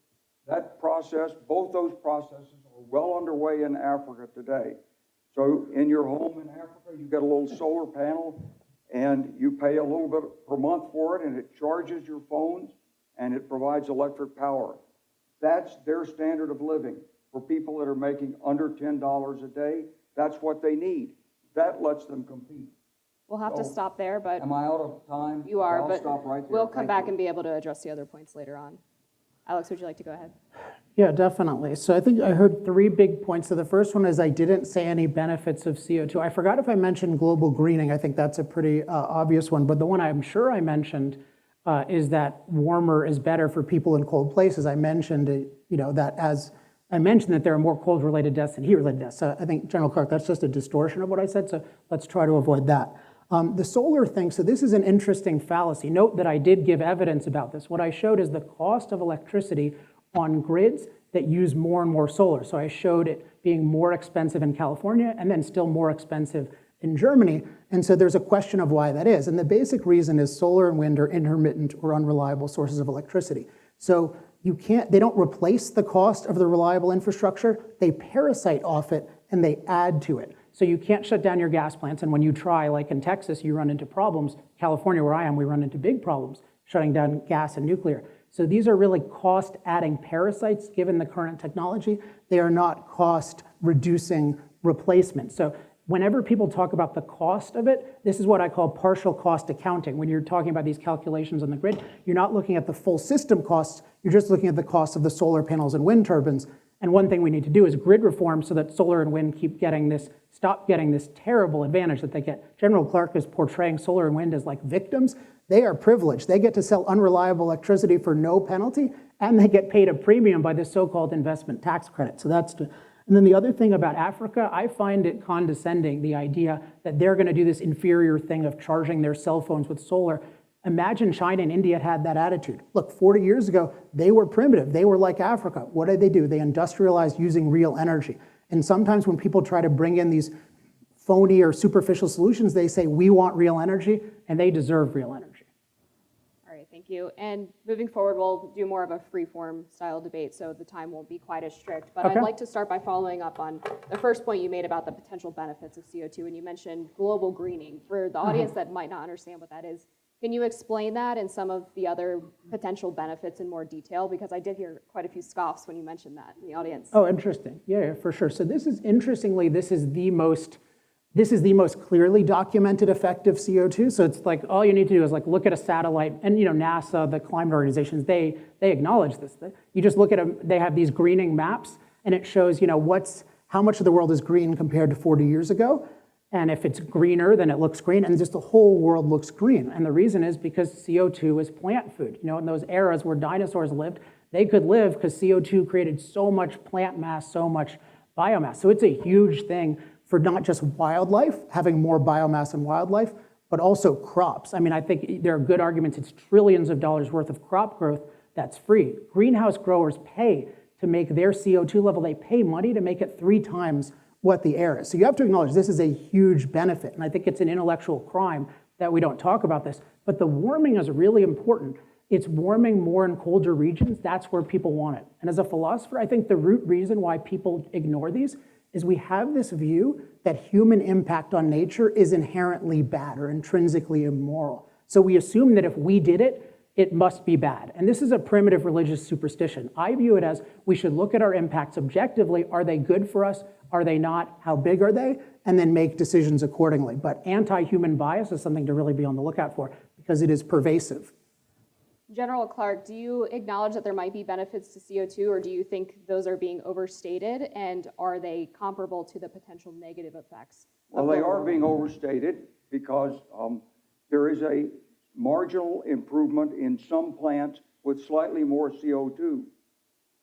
That process, both those processes are well underway in Africa today. So in your home in Africa, you get a little solar panel and you pay a little bit per month for it, and it charges your phones and it provides electric power. That's their standard of living. For people that are making under $10 a day, that's what they need. That lets them compete. We'll have to So, stop there, but Am I out of time? you are, I'll but stop right there. we'll come Thank back you. and be able to address the other points later on. Alex, would you like to go ahead? Yeah, definitely. So I think I heard 3 big points. So the first one is I didn't say any benefits of CO2. I forgot if I mentioned global greening. I think that's a pretty obvious one. But the one I'm sure I mentioned is that warmer is better for people in cold places. I mentioned that there are more cold-related deaths than heat-related deaths. So I think, General Clark, that's just a distortion of what I said. So let's try to avoid that. The solar thing, so this is an interesting fallacy. Note that I did give evidence about this. What I showed is the cost of electricity on grids that use more and more solar. So I showed it being more expensive in California and then still more expensive in Germany. And so there's a question of why that is. And the basic reason is solar and wind are intermittent or unreliable sources of electricity. So they don't replace the cost of the reliable infrastructure, they parasite off it and they add to it. So you can't shut down your gas plants, and when you try, like in Texas, you run into problems. California, where I am, we run into big problems shutting down gas and nuclear. So these are really cost-adding parasites given the current technology. They are not cost-reducing replacements. So whenever people talk about the cost of it, this is what I call partial cost accounting. When you're talking about these calculations on the grid, you're not looking at the full system costs, you're just looking at the cost of the solar panels and wind turbines. And one thing we need to do is grid reform so that solar and wind stop getting this terrible advantage that they get. General Clark is portraying solar and wind as like victims. They are privileged. They get to sell unreliable electricity for no penalty, and they get paid a premium by this so-called investment tax credit. So and then the other thing about Africa, I find it condescending, the idea that they're going to do this inferior thing of charging their cell phones with solar. Imagine China and India had that attitude. Look, 40 years ago, they were primitive. They were like Africa. What did they do? They industrialized using real energy. And sometimes when people try to bring in these phony or superficial solutions, they say, we want real energy, and they deserve real energy. All right, thank you. And moving forward, we'll do more of a free-form style debate, so the time won't be quite as strict. But Okay. I'd like to start by following up on the first point you made about the potential benefits of CO2, and you mentioned global greening. For the audience that might not understand what that is, can you explain that and some of the other potential benefits in more detail? Because I did hear quite a few scoffs when you mentioned that in the audience. Oh, interesting. Yeah, for sure. So this is the most clearly documented effect of CO2. So it's like all you need to do is like look at a satellite, and NASA, the climate organizations, they acknowledge this. You just look at them, they have these greening maps, and it shows how much of the world is green compared to 40 years ago. And if it's greener, then it looks green, and just the whole world looks green. And the reason is because CO2 is plant food. In those eras where dinosaurs lived, they could live because CO2 created so much plant mass, so much biomass. So it's a huge thing for not just wildlife, having more biomass in wildlife, but also crops. I mean, I think there are good arguments. It's trillions of dollars worth of crop growth that's free. Greenhouse growers pay to make their CO2 level, they pay money to make it 3 times what the air is. So you have to acknowledge this is a huge benefit, and I think it's an intellectual crime that we don't talk about this. But the warming is really important. It's warming more in colder regions. That's where people want it. And as a philosopher, I think the root reason why people ignore these is we have this view that human impact on nature is inherently bad or intrinsically immoral. So we assume that if we did it, it must be bad. And this is a primitive religious superstition. I view it as we should look at our impacts objectively. Are they good for us? Are they not? How big are they? And then make decisions accordingly. But anti-human bias is something to really be on the lookout for because it is pervasive. General Clark, do you acknowledge that there might be benefits to CO2, or do you think those are being overstated, and are they comparable to the potential negative effects? Well, they are being overstated because there is a marginal improvement in some plants with slightly more CO2,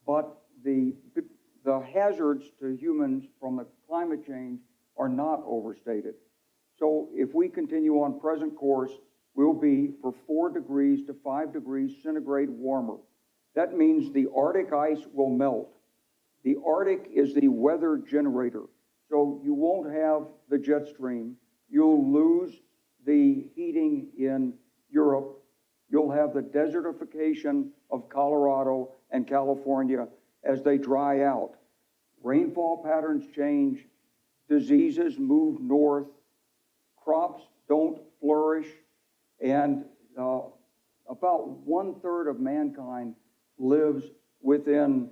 but the hazards to humans from the climate change are not overstated. So if we continue on present course, we'll be for 4 degrees to 5 degrees centigrade warmer. That means the Arctic ice will melt. The Arctic is the weather generator. So you won't have the jet stream. You'll lose the heating in Europe. You'll have the desertification of Colorado and California as they dry out. Rainfall patterns change. Diseases move north. Crops don't flourish. And about 1/3 of mankind lives within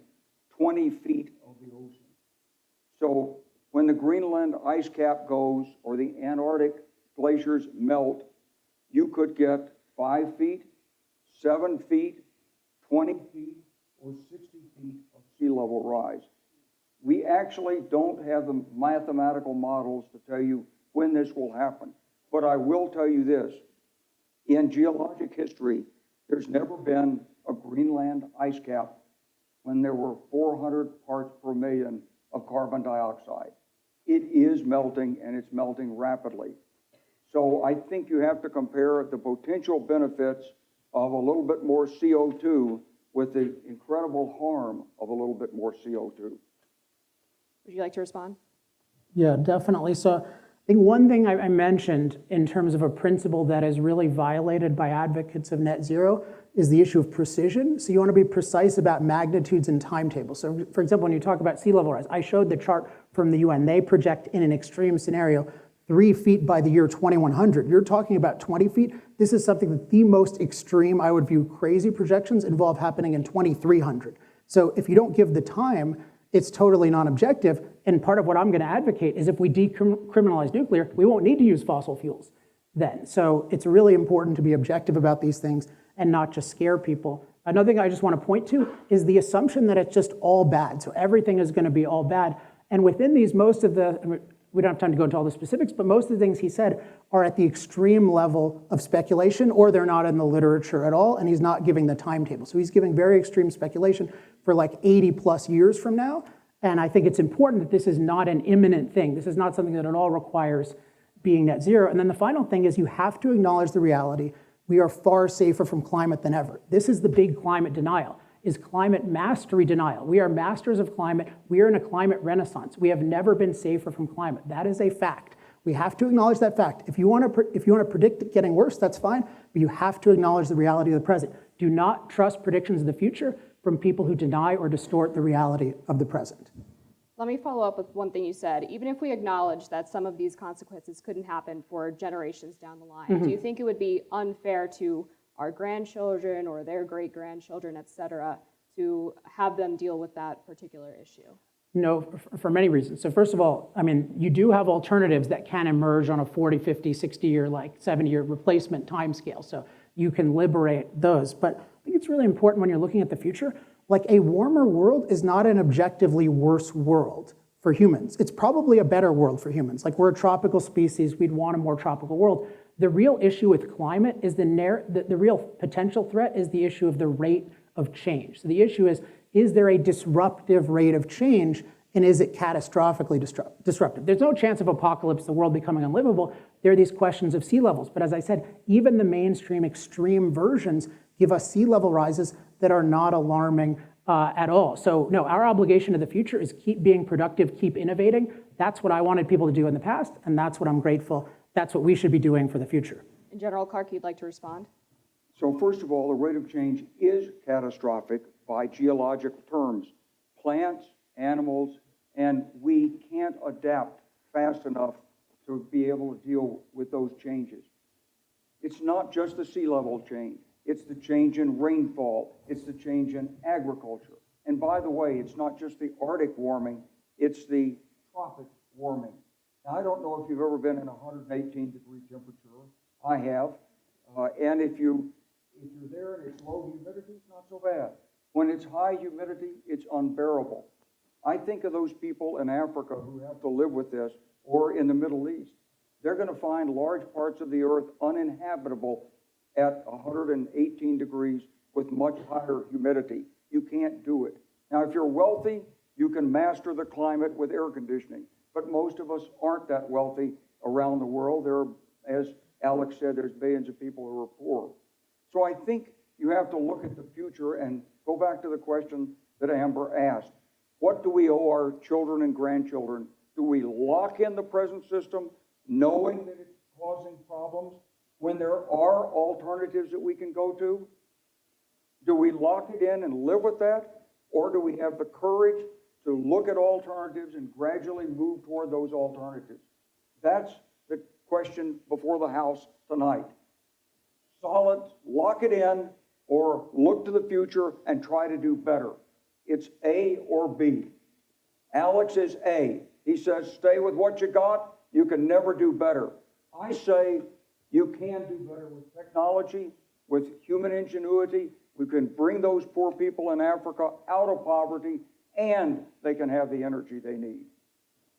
20 feet of the ocean. So when the Greenland ice cap goes or the Antarctic glaciers melt, you could get 5 feet, 7 feet, 20 feet, or 60 feet of sea level rise. We actually don't have the mathematical models to tell you when this will happen. But I will tell you this. In geologic history, there's never been a Greenland ice cap when there were 400 parts per million of carbon dioxide. It is melting, and it's melting rapidly. So I think you have to compare the potential benefits of a little bit more CO2 with the incredible harm of a little bit more CO2. Would you like to respond? Yeah, definitely. So I think one thing I mentioned in terms of a principle that is really violated by advocates of net zero is the issue of precision. So you want to be precise about magnitudes and timetables. So for example, when you talk about sea level rise, I showed the chart from the UN. They project in an extreme scenario 3 feet by the year 2100. You're talking about 20 feet. This is something that the most extreme, I would view crazy projections involve happening in 2300. So if you don't give the time, it's totally non-objective. And part of what I'm going to advocate is if we decriminalize nuclear, we won't need to use fossil fuels then. So it's really important to be objective about these things and not just scare people. Another thing I just want to point to is the assumption that it's just all bad. So everything is going to be all bad. And within these, most of the, we don't have time to go into all the specifics, but most of the things he said are at the extreme level of speculation, or they're not in the literature at all, and he's not giving the timetable. So he's giving very extreme speculation for like 80 plus years from now. And I think it's important that this is not an imminent thing. This is not something that at all requires being net zero. And then the final thing is you have to acknowledge the reality. We are far safer from climate than ever. This is the big climate denial, is climate mastery denial. We are masters of climate. We are in a climate renaissance. We have never been safer from climate. That is a fact. We have to acknowledge that fact. If you want to predict it getting worse, that's fine, but you have to acknowledge the reality of the present. Do not trust predictions of the future from people who deny or distort the reality of the present. Let me follow up with one thing you said. Even if we acknowledge that some of these consequences couldn't happen for generations down the line, do you think it would be unfair to our grandchildren or their great-grandchildren, et cetera, to have them deal with that particular issue? No, for many reasons. So first of all, I mean, you do have alternatives that can emerge on a 40, 50, 60-year, like 70-year replacement timescale. So you can liberate those. But I think it's really important when you're looking at the future, like a warmer world is not an objectively worse world for humans. It's probably a better world for humans. Like we're a tropical species, we'd want a more tropical world. The real issue with climate is the real potential threat is the issue of the rate of change. So the issue is there a disruptive rate of change, and is it catastrophically disruptive? There's no chance of apocalypse, the world becoming unlivable. There are these questions of sea levels. But as I said, even the mainstream extreme versions give us sea level rises that are not alarming at all. So no, our obligation to the future is keep being productive, keep innovating. That's what I wanted people to do in the past, and that's what I'm grateful. That's what we should be doing for the future. And General Clark, you'd like to respond? So first of all, the rate of change is catastrophic by geological terms. Plants, animals, and we can't adapt fast enough to be able to deal with those changes. It's not just the sea level change. It's the change in rainfall. It's the change in agriculture. And by the way, it's not just the Arctic warming, it's the tropic warming. Now, I don't know if you've ever been in 118-degree temperature. I have. And if you're there and it's low humidity, it's not so bad. When it's high humidity, it's unbearable. I think of those people in Africa who have to live with this, or in the Middle East. They're going to find large parts of the earth uninhabitable at 118 degrees with much higher humidity. You can't do it. Now, if you're wealthy, you can master the climate with air conditioning. But most of us aren't that wealthy around the world. There are, as Alex said, there's billions of people who are poor. So I think you have to look at the future and go back to the question that Amber asked. What do we owe our children and grandchildren? Do we lock in the present system knowing that it's causing problems when there are alternatives that we can go to? Do we lock it in and live with that? Or do we have the courage to look at alternatives and gradually move toward those alternatives? That's the question before the House tonight. Solid, lock it in, or look to the future and try to do better. It's A or B. Alex is A. He says, stay with what you got. You can never do better. I say you can do better with technology, with human ingenuity. We can bring those poor people in Africa out of poverty, and they can have the energy they need.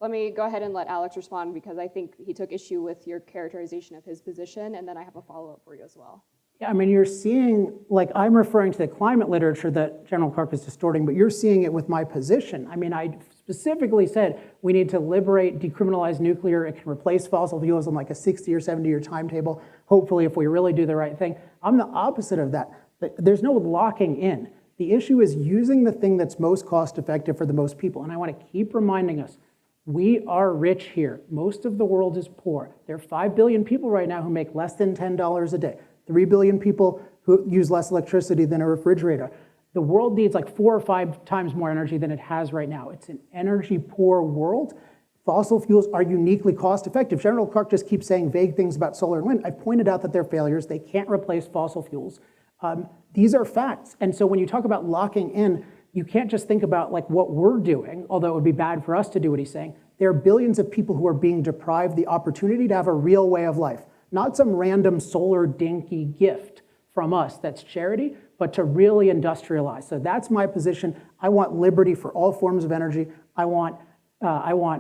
Let me go ahead and let Alex respond, because I think he took issue with your characterization of his position, and then I have a follow-up for you as well. Yeah, I mean, you're seeing, like, I'm referring to the climate literature that General Clark is distorting, but you're seeing it with my position. I mean, I specifically said we need to liberate, decriminalize nuclear. It can replace fossil fuels on like a 60 or 70-year timetable, hopefully, if we really do the right thing. I'm the opposite of that. There's no locking in. The issue is using the thing that's most cost-effective for the most people. And I want to keep reminding us, we are rich here. Most of the world is poor. There are 5 billion people right now who make less than $10 a day. 3 billion people who use less electricity than a refrigerator. The world needs like 4 or 5 times more energy than it has right now. It's an energy-poor world. Fossil fuels are uniquely cost-effective. General Clark just keeps saying vague things about solar and wind. I've pointed out that they're failures. They can't replace fossil fuels. These are facts. And so when you talk about locking in, you can't just think about like what we're doing, although it would be bad for us to do what he's saying. There are billions of people who are being deprived the opportunity to have a real way of life, not some random solar dinky gift from us that's charity, but to really industrialize. So that's my position. I want liberty for all forms of energy. I want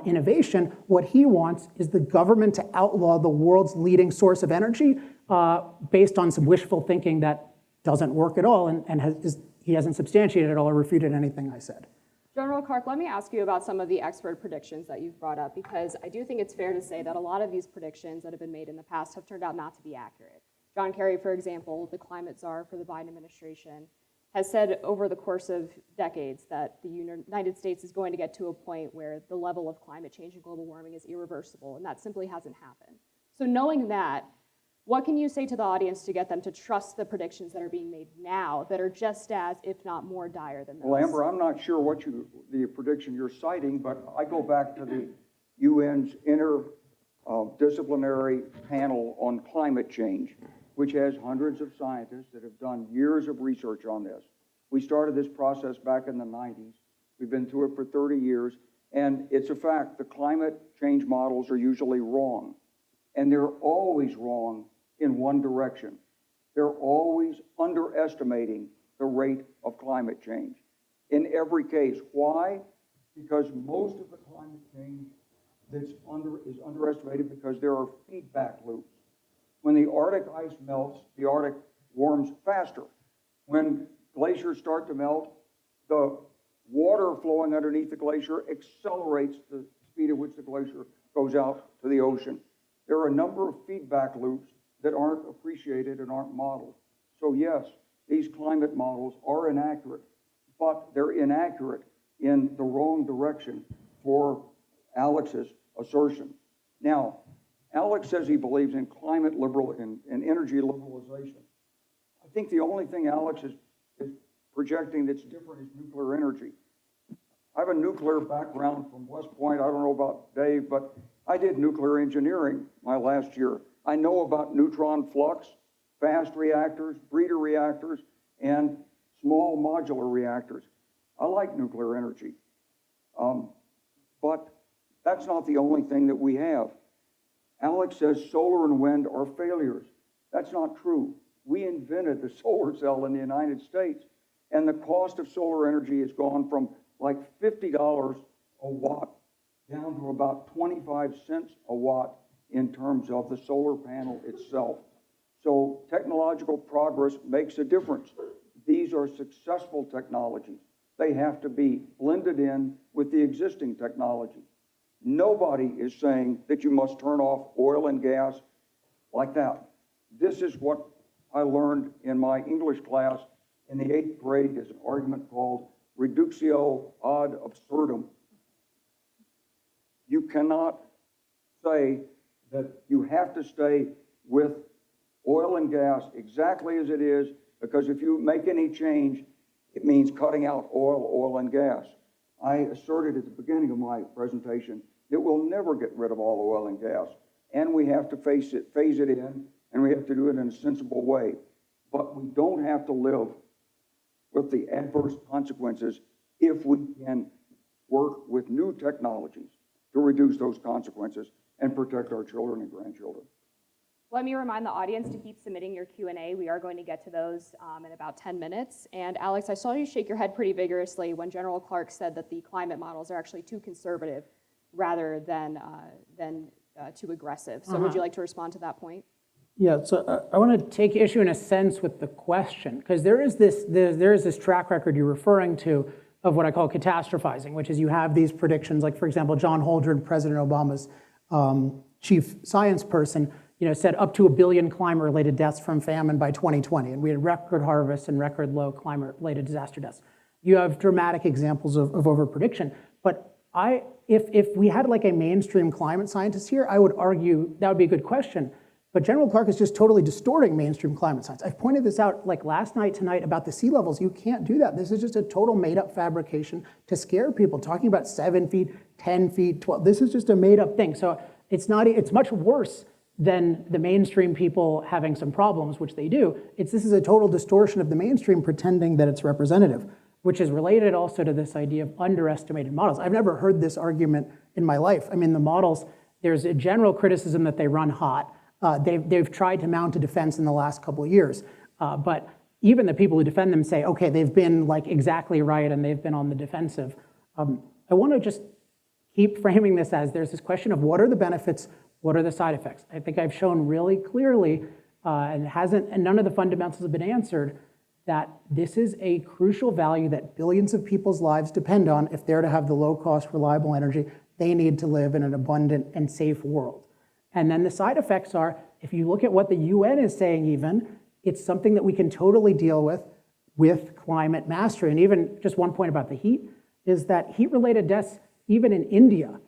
innovation. What he wants is the government to outlaw the world's leading source of energy based on some wishful thinking that doesn't work at all, and he hasn't substantiated at all or refuted anything I said. General Clark, let me ask you about some of the expert predictions that you've brought up, because I do think it's fair to say that a lot of these predictions that have been made in the past have turned out not to be accurate. John Kerry, for example, the climate czar for the Biden administration, has said over the course of decades that the United States is going to get to a point where the level of climate change and global warming is irreversible, and that simply hasn't happened. So knowing that, what can you say to the audience to get them to trust the predictions that are being made now that are just as, if not more dire than those? Well, Amber, I'm not sure the prediction you're citing, but I go back to the UN's interdisciplinary panel on climate change, which has hundreds of scientists that have done years of research on this. We started this process back in the 90s. We've been through it for 30 years, and it's a fact, the climate change models are usually wrong, and they're always wrong in one direction. They're always underestimating the rate of climate change. In every case. Why? Because most of the climate change is underestimated because there are feedback loops. When the Arctic ice melts, the Arctic warms faster. When glaciers start to melt, the water flowing underneath the glacier accelerates the speed at which the glacier goes out to the ocean. There are a number of feedback loops that aren't appreciated and aren't modeled. So yes, these climate models are inaccurate, but they're inaccurate in the wrong direction for Alex's assertion. Now, Alex says he believes in climate liberal and energy liberalization. I think the only thing Alex is projecting that's different is nuclear energy. I have a nuclear background from West Point. I don't know about Dave, but I did nuclear engineering my last year. I know about neutron flux, fast reactors, breeder reactors, and small modular reactors. I like nuclear energy, but that's not the only thing that we have. Alex says solar and wind are failures. That's not true. We invented the solar cell in the United States, and the cost of solar energy has gone from like $50 a watt down to about 25 cents a watt in terms of the solar panel itself. So technological progress makes a difference. These are successful technologies. They have to be blended in with the existing technology. Nobody is saying that you must turn off oil and gas like that. This is what I learned in my English class in the 8th grade is an argument called reductio ad absurdum. You cannot say that you have to stay with oil and gas exactly as it is, because if you make any change, it means cutting out oil and gas. I asserted at the beginning of my presentation that we'll never get rid of all oil and gas, and we have to phase it in, and we have to do it in a sensible way. But we don't have to live with the adverse consequences if we can work with new technologies to reduce those consequences and protect our children and grandchildren. Let me remind the audience to keep submitting your Q&A. We are going to get to those in about 10 minutes. And Alex, I saw you shake your head pretty vigorously when General Clark said that the climate models are actually too conservative rather than too aggressive. So would you like to respond to that point? Yeah, so I want to take issue in a sense with the question, because there is this track record you're referring to of what I call catastrophizing, which is you have these predictions, like for example, John Holdren, President Obama's chief science person, said up to 1 billion climate-related deaths from famine by 2020, and we had record harvests and record low climate-related disaster deaths. You have dramatic examples of overprediction, but if we had like a mainstream climate scientist here, I would argue that would be a good question. But General Clark is just totally distorting mainstream climate science. I've pointed this out like last night, tonight, about the sea levels. You can't do that. This is just a total made-up fabrication to scare people, talking about 7 feet, 10 feet, 12. This is just a made-up thing. So it's much worse than the mainstream people having some problems, which they do. This is a total distortion of the mainstream pretending that it's representative. which is related also to this idea of underestimated models. I've never heard this argument in my life. I mean, the models, there's a general criticism that they run hot. They've tried to mount a defense in the last couple of years, but even the people who defend them say, okay, they've been like exactly right and they've been on the defensive. I want to just keep framing this as there's this question of what are the benefits, what are the side effects? I think I've shown really clearly, and none of the fundamentals have been answered, that this is a crucial value that billions of people's lives depend on if they're to have the low-cost, reliable energy they need to live in an abundant and safe world. And then the side effects are, if you look at what the UN is saying even, it's something that we can totally deal with climate mastery. And even just one point about the heat is that heat-related deaths, even in India,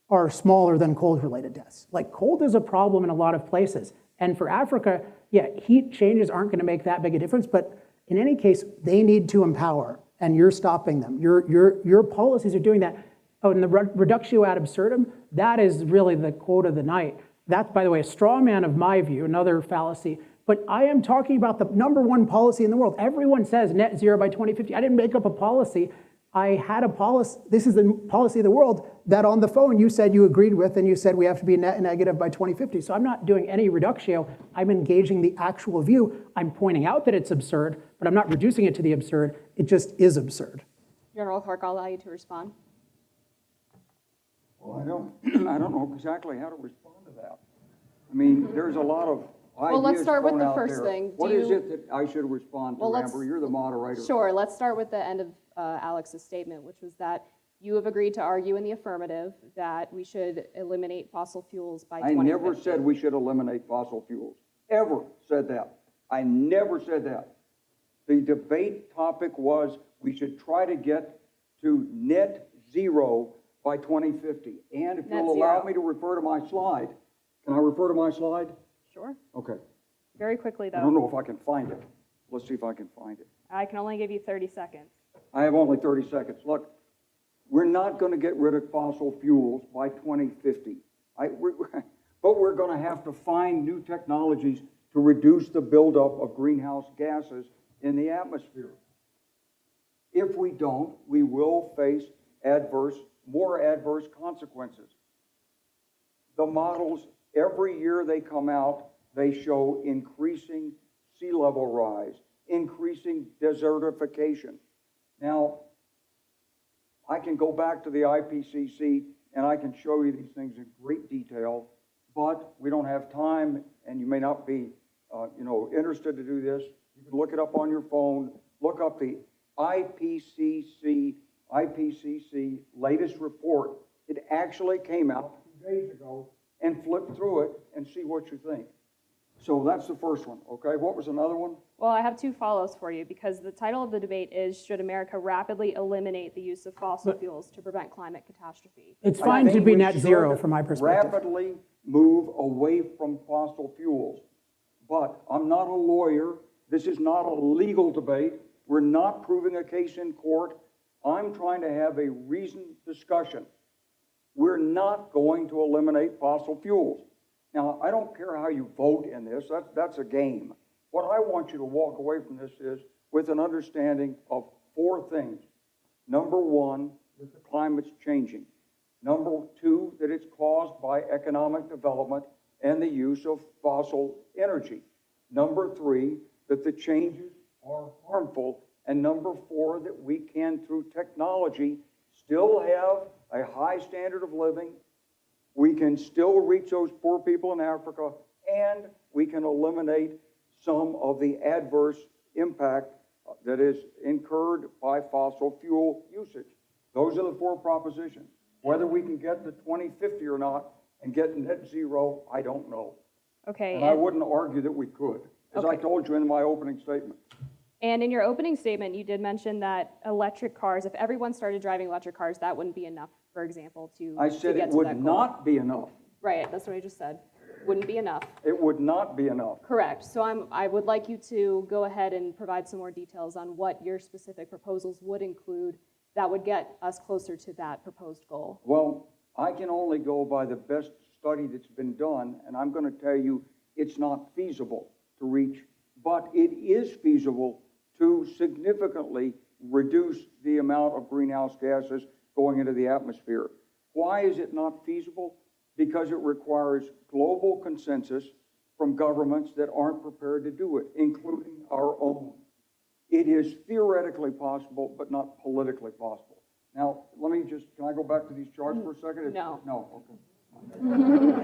are smaller than cold-related deaths. Like, cold is a problem in a lot of places. And for Africa, yeah, heat changes aren't gonna make that big a difference, but in any case, they need to empower, and you're stopping them. Your policies are doing that. Oh, and the reductio ad absurdum, that is really the quote of the night. That's, by the way, a straw man of my view, another fallacy. But I am talking about the #1 policy in the world. Everyone says net zero by 2050. I didn't make up a policy. I had a policy, this is the policy of the world, that on the phone you said you agreed with, and you said we have to be net negative by 2050. So I'm not doing any reductio. I'm engaging the actual view. I'm pointing out that it's absurd, but I'm not reducing it to the absurd. It just is absurd. General Clark, I'll allow you to respond. Well, I don't know exactly how to respond to that. I mean, there's a lot of ideas Well, let's start with thrown the out first there. thing. What is it that I should respond to, Well, Amber? You're the moderator. Sure, let's start with the end of Alex's statement, which was that you have agreed to argue in the affirmative that we should eliminate fossil fuels by 2050. I never said we should eliminate fossil fuels. Ever said that. I never said that. The debate topic was we should try to get to net zero by 2050. And if Net you'll allow zero. me to refer to my slide, can I refer to my slide? Sure, Okay. very quickly I don't though. know if I can find it. Let's see if I can find it. I can only give you 30 seconds. I have only 30 seconds. Look, we're not going to get rid of fossil fuels by 2050. But we're going to have to find new technologies to reduce the buildup of greenhouse gases in the atmosphere. If we don't, we will face more adverse consequences. The models, every year they come out, they show increasing sea level rise, increasing desertification. Now, I can go back to the IPCC and I can show you these things in great detail, but we don't have time, and you may not be interested to do this. You can look it up on your phone, look up the IPCC latest report. It actually came out 2 days ago, and flip through it and see what you think. So that's the first one, okay? What was another one? Well, I have two follows for you because the title of the debate is, should America rapidly eliminate the use of fossil fuels to prevent climate catastrophe? It's I fine to think be we net should zero from my perspective. rapidly move away from fossil fuels. But I'm not a lawyer. This is not a legal debate. We're not proving a case in court. I'm trying to have a reasoned discussion. We're not going to eliminate fossil fuels. Now, I don't care how you vote in this. That's a game. What I want you to walk away from this is with an understanding of 4 things. Number 1, that the climate's changing. Number 2, that it's caused by economic development and the use of fossil energy. Number 3, that the changes are harmful. And number 4, that we can, through technology, still have a high standard of living. We can still reach those poor people in Africa, and we can eliminate some of the adverse impact that is incurred by fossil fuel usage. Those are the 4 propositions. Whether we can get to 2050 or not and get net zero, I don't know. Okay. And I wouldn't argue that we could, as I Okay. told you in my opening statement. And in your opening statement, you did mention that electric cars, if everyone started driving electric cars, that wouldn't be enough, for example, to I said get it to would that goal. not be enough. Right, that's what I just said. Wouldn't be enough. It would not be enough. Correct. So I would like you to go ahead and provide some more details on what your specific proposals would include that would get us closer to that proposed goal. Well, I can only go by the best study that's been done, and I'm going to tell you it's not feasible to reach, but it is feasible to significantly reduce the amount of greenhouse gases going into the atmosphere. Why is it not feasible? Because it requires global consensus from governments that aren't prepared to do it, including our own. It is theoretically possible, but not politically possible. Now, can I go back to these charts for a second? No. No, okay.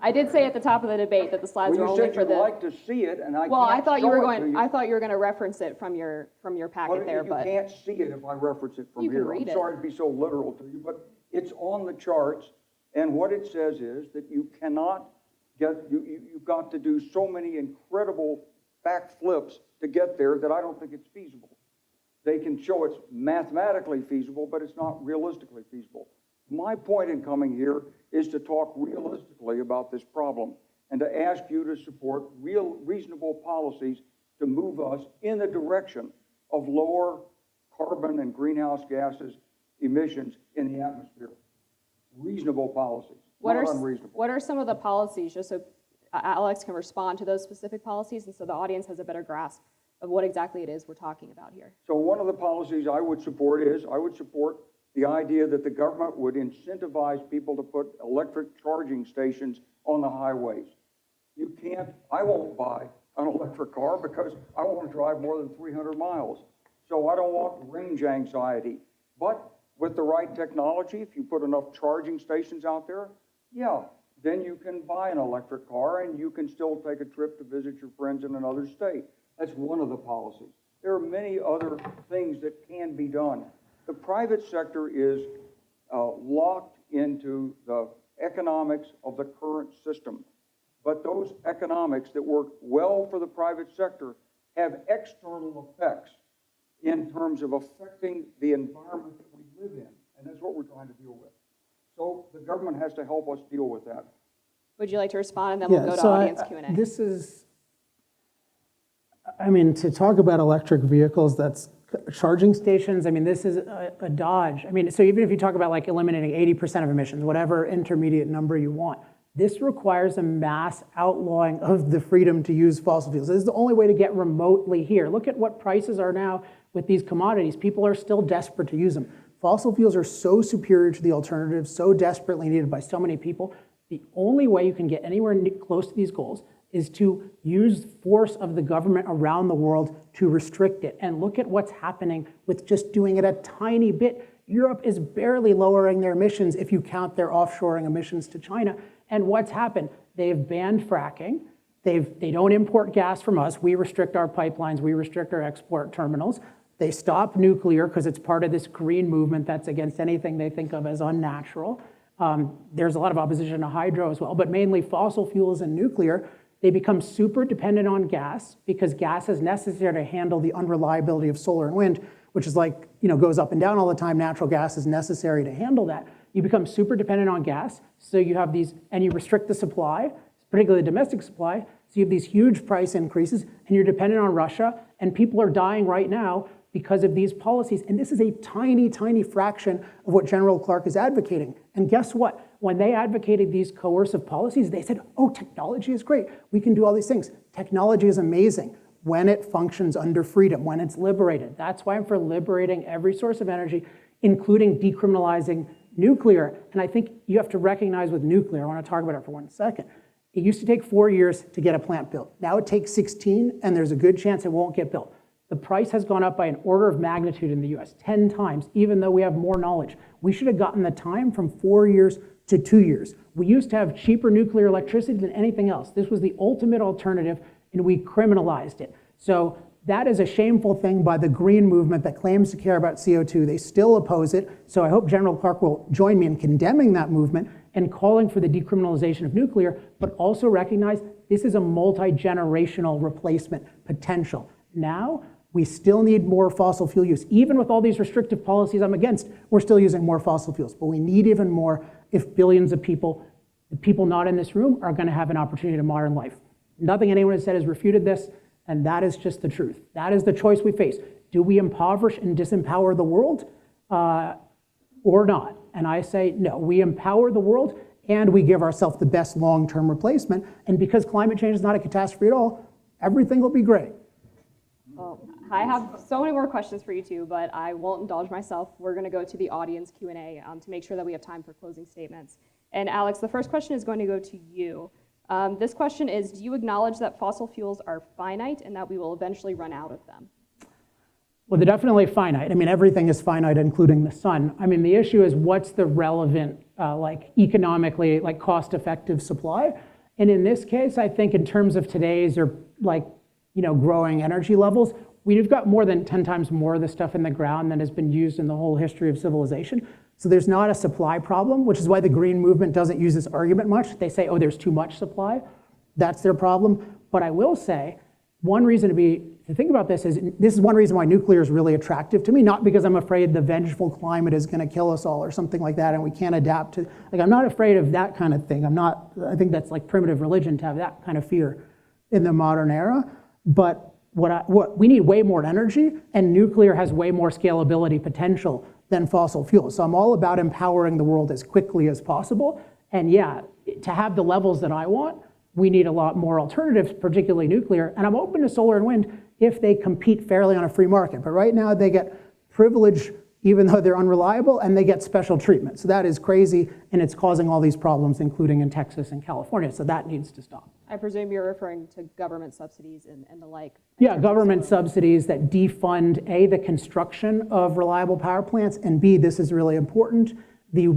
I did say at the top of the debate that the slides Well, are you only said for you'd the. like to see it, and I Well, I can't thought you show were it going. to you. I thought you were going to reference it from your packet Well, there, you but can't see it if I reference it from You can here. read I'm it. sorry to be so literal to you, but it's on the charts, and what it says is that you cannot you've got to do so many incredible backflips to get there that I don't think it's feasible. They can show it's mathematically feasible, but it's not realistically feasible. My point in coming here is to talk realistically about this problem and to ask you to support reasonable policies to move us in the direction of lower carbon and greenhouse gases emissions in the atmosphere. Reasonable policies, not unreasonable. what are some of the policies, just so Alex can respond to those specific policies, and so the audience has a better grasp of what exactly it is we're talking about here? So one of the policies I would support the idea that the government would incentivize people to put electric charging stations on the highways. I won't buy an electric car because I want to drive more than 300 miles. So I don't want range anxiety. But with the right technology, if you put enough charging stations out there, yeah, then you can buy an electric car and you can still take a trip to visit your friends in another state. That's one of the policies. There are many other things that can be done. The private sector is locked into the economics of the current system. But those economics that work well for the private sector have external effects in terms of affecting the environment that we live in. And that's what we're trying to deal with. So the government has to help us deal with that. Would you like to respond, and then we'll go to audience Q&A? This is, to talk about electric vehicles, that's charging stations, this is a dodge. So even if you talk about like eliminating 80% of emissions, whatever intermediate number you want, this requires a mass outlawing of the freedom to use fossil fuels. This is the only way to get remotely here. Look at what prices are now with these commodities. People are still desperate to use them. Fossil fuels are so superior to the alternatives, so desperately needed by so many people. The only way you can get anywhere close to these goals is to use force of the government around the world to restrict it. And look at what's happening with just doing it a tiny bit. Europe is barely lowering their emissions if you count their offshoring emissions to China. And what's happened? They've banned fracking. They don't import gas from us. We restrict our pipelines. We restrict our export terminals. They stop nuclear because it's part of this green movement that's against anything they think of as unnatural. There's a lot of opposition to hydro as well, but mainly fossil fuels and nuclear. They become super dependent on gas because gas is necessary to handle the unreliability of solar and wind, which is like, goes up and down all the time. Natural gas is necessary to handle that. You become super dependent on gas, so you have these, and you restrict the supply, particularly domestic supply, so you have these huge price increases, and you're dependent on Russia, and people are dying right now because of these policies. And this is a tiny, tiny fraction of what General Clark is advocating. And guess what? When they advocated these coercive policies, they said, oh, technology is great. We can do all these things. Technology is amazing when it functions under freedom, when it's liberated. That's why I'm for liberating every source of energy, including decriminalizing nuclear. And I think you have to recognize with nuclear, I want to talk about it for 1 second. It used to take 4 years to get a plant built. Now it takes 16, and there's a good chance it won't get built. The price has gone up by an order of magnitude in the US, 10 times, even though we have more knowledge. We should have gotten the time from 4 years to 2 years. We used to have cheaper nuclear electricity than anything else. This was the ultimate alternative, and we criminalized it. So that is a shameful thing by the green movement that claims to care about CO2. They still oppose it. So I hope General Clark will join me in condemning that movement and calling for the decriminalization of nuclear, but also recognize this is a multi-generational replacement potential. Now, we still need more fossil fuel use. Even with all these restrictive policies I'm against, we're still using more fossil fuels. But we need even more if billions of people, the people not in this room, are going to have an opportunity to modern life. Nothing anyone has said has refuted this, and that is just the truth. That is the choice we face. Do we impoverish and disempower the world or not? And I say, no, we empower the world and we give ourselves the best long-term replacement. And because climate change is not a catastrophe at all, everything will be great. Well, I have so many more questions for you two, but I won't indulge myself. We're going to go to the audience Q&A to make sure that we have time for closing statements. And Alex, the first question is going to go to you. This question is, do you acknowledge that fossil fuels are finite and that we will eventually run out of them? Well, they're definitely finite. I mean, everything is finite, including the sun. I mean, the issue is what's the relevant, economically, cost-effective supply? And in this case, I think in terms of today's or growing energy levels, we've got more than 10 times more of the stuff in the ground than has been used in the whole history of civilization. So there's not a supply problem, which is why the green movement doesn't use this argument much. They say, oh, there's too much supply. That's their problem. But I will say, one reason to think about this is one reason why nuclear is really attractive to me, not because I'm afraid the vengeful climate is going to kill us all or something like that and we can't adapt to, I'm not afraid of that kind of thing. I think that's like primitive religion to have that kind of fear in the modern era. But we need way more energy, and nuclear has way more scalability potential than fossil fuels. So I'm all about empowering the world as quickly as possible. And yeah, to have the levels that I want, we need a lot more alternatives, particularly nuclear. And I'm open to solar and wind if they compete fairly on a free market. But right now they get privilege even though they're unreliable, and they get special treatment. So that is crazy, and it's causing all these problems, including in Texas and California. So that needs to stop. I presume you're referring to government subsidies and the like. Yeah, government subsidies that defund, A, the construction of reliable power plants, and B, this is really important, the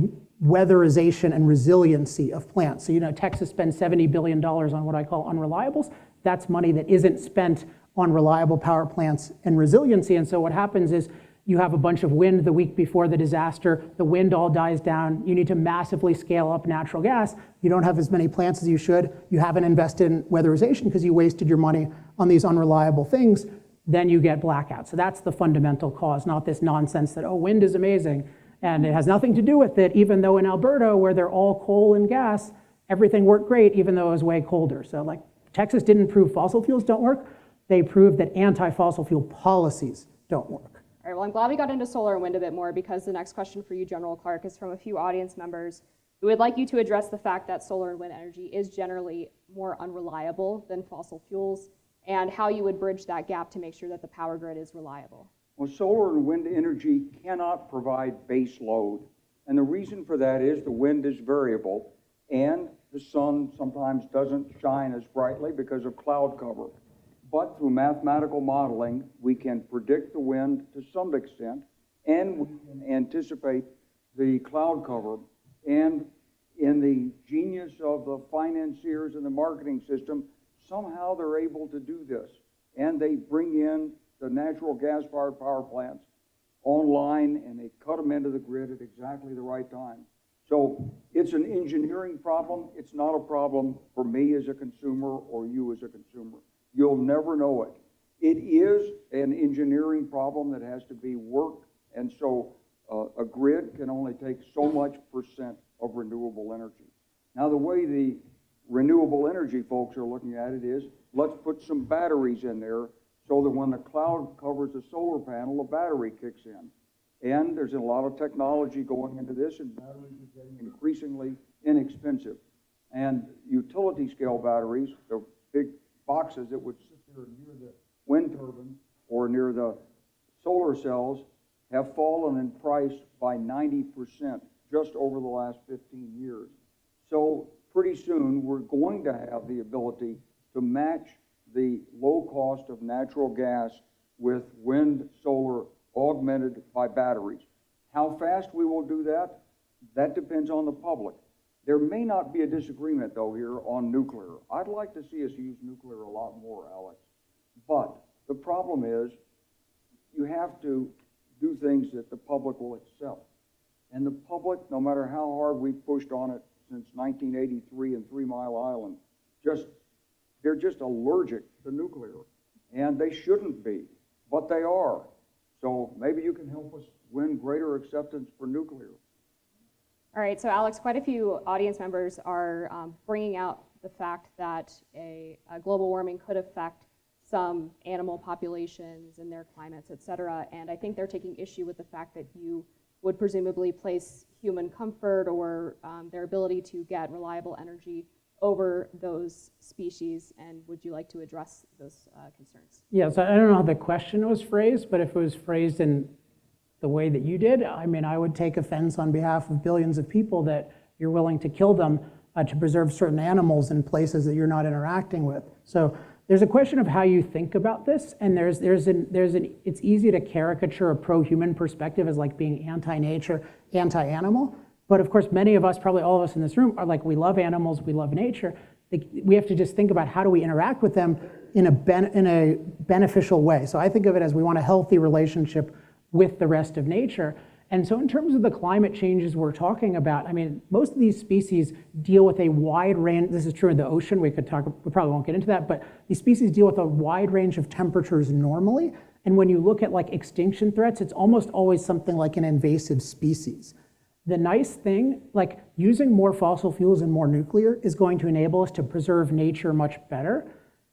weatherization and resiliency of plants. So, Texas spends $70 billion on what I call unreliables. That's money that isn't spent on reliable power plants and resiliency. And so what happens is you have a bunch of wind the week before the disaster, the wind all dies down, you need to massively scale up natural gas, you don't have as many plants as you should, you haven't invested in weatherization because you wasted your money on these unreliable things, then you get blackouts. So that's the fundamental cause, not this nonsense that, oh, wind is amazing, and it has nothing to do with it, even though in Alberta, where they're all coal and gas, everything worked great, even though it was way colder. So Texas didn't prove fossil fuels don't work, they proved that anti-fossil fuel policies don't work. All right, well, I'm glad we got into solar and wind a bit more, because the next question for you, General Clark, is from a few audience members who would like you to address the fact that solar and wind energy is generally more unreliable than fossil fuels, and how you would bridge that gap to make sure that the power grid is reliable. Well, solar and wind energy cannot provide base load. And the reason for that is the wind is variable, and the sun sometimes doesn't shine as brightly because of cloud cover. But through mathematical modeling, we can predict the wind to some extent, and we can anticipate the cloud cover. And in the genius of the financiers and the marketing system, somehow they're able to do this. And they bring in the natural gas-fired power plants online, and they cut them into the grid at exactly the right time. So it's an engineering problem. It's not a problem for me as a consumer or you as a consumer. You'll never know it. It is an engineering problem that has to be worked, and so a grid can only take so much % of renewable energy. Now, the way the renewable energy folks are looking at it is, let's put some batteries in there so that when the cloud covers the solar panel, the battery kicks in. And there's a lot of technology going into this, and batteries are getting increasingly inexpensive. And utility scale batteries, the big boxes that would sit there near the wind turbine or near the solar cells, have fallen in price by 90% just over the last 15 years. So pretty soon we're going to have the ability to match the low cost of natural gas with wind, solar, augmented by batteries. How fast we will do that, that depends on the public. There may not be a disagreement, though, here on nuclear. I'd like to see us use nuclear a lot more, Alex. But the problem is you have to do things that the public will accept. And the public, no matter how hard we've pushed on it since 1983 and 3 Mile Island, they're just allergic to nuclear. And they shouldn't be, but they are. So maybe you can help us win greater acceptance for nuclear. All right, so Alex, quite a few audience members are bringing out the fact that a global warming could affect some animal populations and their climates, et cetera, and I think they're taking issue with the fact that you would presumably place human comfort or their ability to get reliable energy over those species, and would you like to address those concerns? Yeah, so I don't know how the question was phrased, but if it was phrased in the way that you did, I mean, I would take offense on behalf of billions of people that you're willing to kill them to preserve certain animals in places that you're not interacting with. So there's a question of how you think about this, and it's easy to caricature a pro-human perspective as like being anti-nature, anti-animal. But of course, many of us, probably all of us in this room, are like, we love animals, we love nature. We have to just think about how do we interact with them in a beneficial way. So I think of it as we want a healthy relationship with the rest of nature. And so in terms of the climate changes we're talking about, I mean, most of these species deal with a wide range. This is true in the ocean. We probably won't get into that, but these species deal with a wide range of temperatures normally. And when you look at like extinction threats, it's almost always something like an invasive species. The nice thing, like using more fossil fuels and more nuclear is going to enable us to preserve nature much better.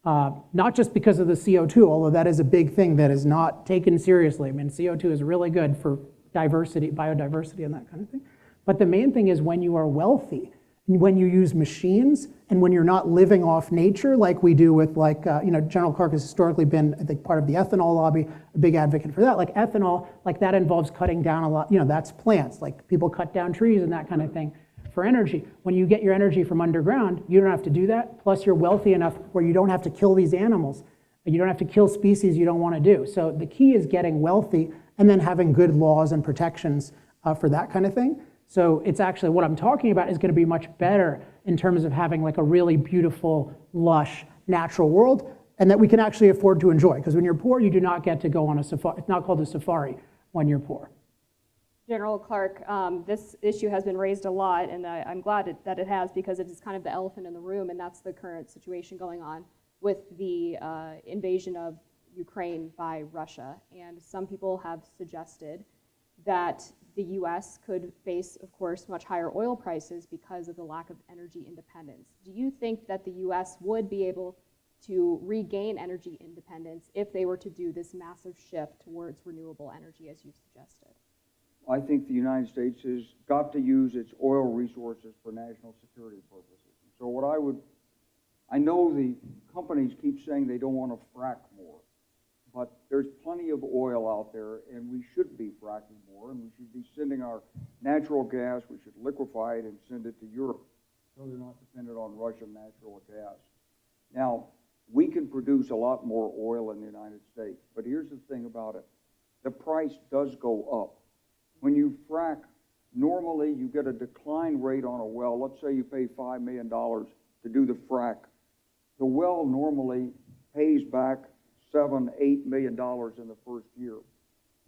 Not just because of the CO2, although that is a big thing that is not taken seriously. I mean, CO2 is really good for diversity, biodiversity, and that kind of thing. But the main thing is when you are wealthy, when you use machines, and when you're not living off nature like we do with like, General Clark has historically been, I think, part of the ethanol lobby, a big advocate for that. Like ethanol, like that involves cutting down a lot, that's plants, like people cut down trees and that kind of thing for energy. When you get your energy from underground, you don't have to do that. Plus you're wealthy enough where you don't have to kill these animals. You don't have to kill species you don't want to do. So the key is getting wealthy and then having good laws and protections for that kind of thing. So it's actually, what I'm talking about is going to be much better in terms of having like a really beautiful, lush, natural world, and that we can actually afford to enjoy. Because when you're poor, you do not get to go on a safari. It's not called a safari when you're poor. General Clark, this issue has been raised a lot, and I'm glad that it has, because it is kind of the elephant in the room, and that's the current situation going on with the invasion of Ukraine by Russia. And some people have suggested that the U.S. could face, of course, much higher oil prices because of the lack of energy independence. Do you think that the U.S. would be able to regain energy independence if they were to do this massive shift towards renewable energy, as you've suggested? I think the United States has got to use its oil resources for national security purposes. So I know the companies keep saying they don't want to frack more, but there's plenty of oil out there, and we should be fracking more, and we should be sending our natural gas, we should liquefy it and send it to Europe so they're not dependent on Russian natural gas. Now, we can produce a lot more oil in the United States, but here's the thing about it. The price does go up. When you frack, normally you get a decline rate on a well. Let's say you pay $5 million to do the frack. The well normally pays back $7-8 million in the first year,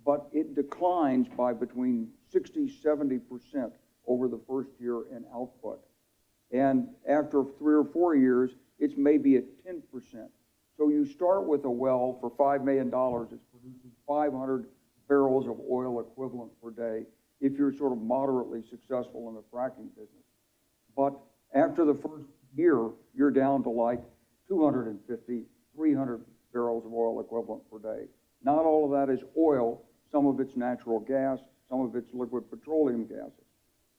but it declines by between 60-70% over the first year in output. And after 3 or 4 years, it's maybe at 10%. So you start with a well for $5 million, it's producing 500 barrels of oil equivalent per day if you're sort of moderately successful in the fracking business. But after the first year, you're down to like 250, 300 barrels of oil equivalent per day. Not all of that is oil. Some of it's natural gas, some of it's liquid petroleum gases.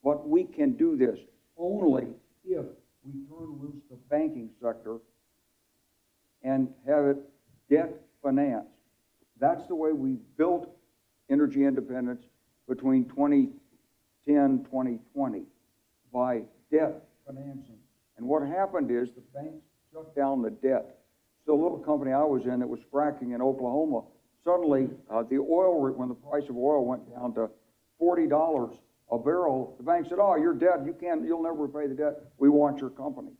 But we can do this only if we turn loose the banking sector and have it debt financed. That's the way we built energy independence between 2010, 2020, by debt financing. And what happened is the banks shut down the debt. So the little company I was in that was fracking in Oklahoma, suddenly when the price of oil went down to $40 a barrel, the bank said, "Oh, you're dead. You'll never repay the debt. We want your company."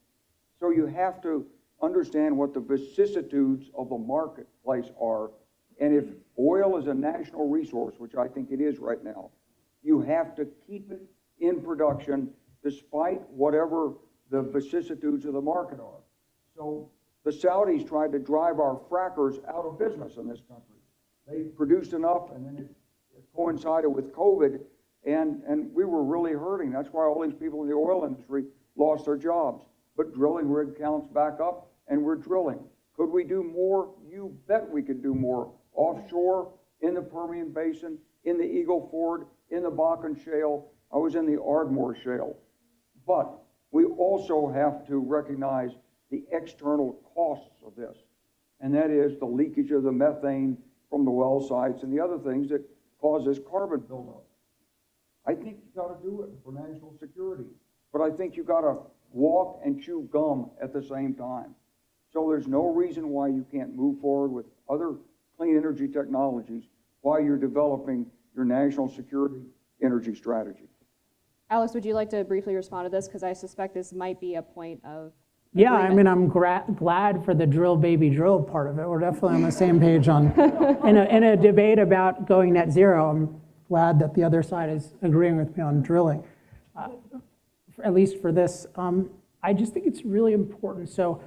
So you have to understand what the vicissitudes of the marketplace are. And if oil is a national resource, which I think it is right now, you have to keep it in production despite whatever the vicissitudes of the market are. So the Saudis tried to drive our frackers out of business in this country. They produced enough, and then it coincided with COVID, and we were really hurting. That's why all these people in the oil industry lost their jobs. But drilling rig counts back up, and we're drilling. Could we do more? You bet we could do more. Offshore, in the Permian Basin, in the Eagle Ford, in the Bakken Shale. I was in the Ardmore Shale. But we also have to recognize the external costs of this, and that is the leakage of the methane from the well sites and the other things that cause this carbon buildup. I think you got to do it for national security, but I think you got to walk and chew gum at the same time. So there's no reason why you can't move forward with other clean energy technologies while you're developing your national security energy strategy. Alex, would you like to briefly respond to this? Because I suspect this might be a point of Yeah, I agreement. mean, I'm glad for the drill, baby, drill part of it. We're definitely on the same page on, in a debate about going net zero. I'm glad that the other side is agreeing with me on drilling, at least for this. I just think it's really important. So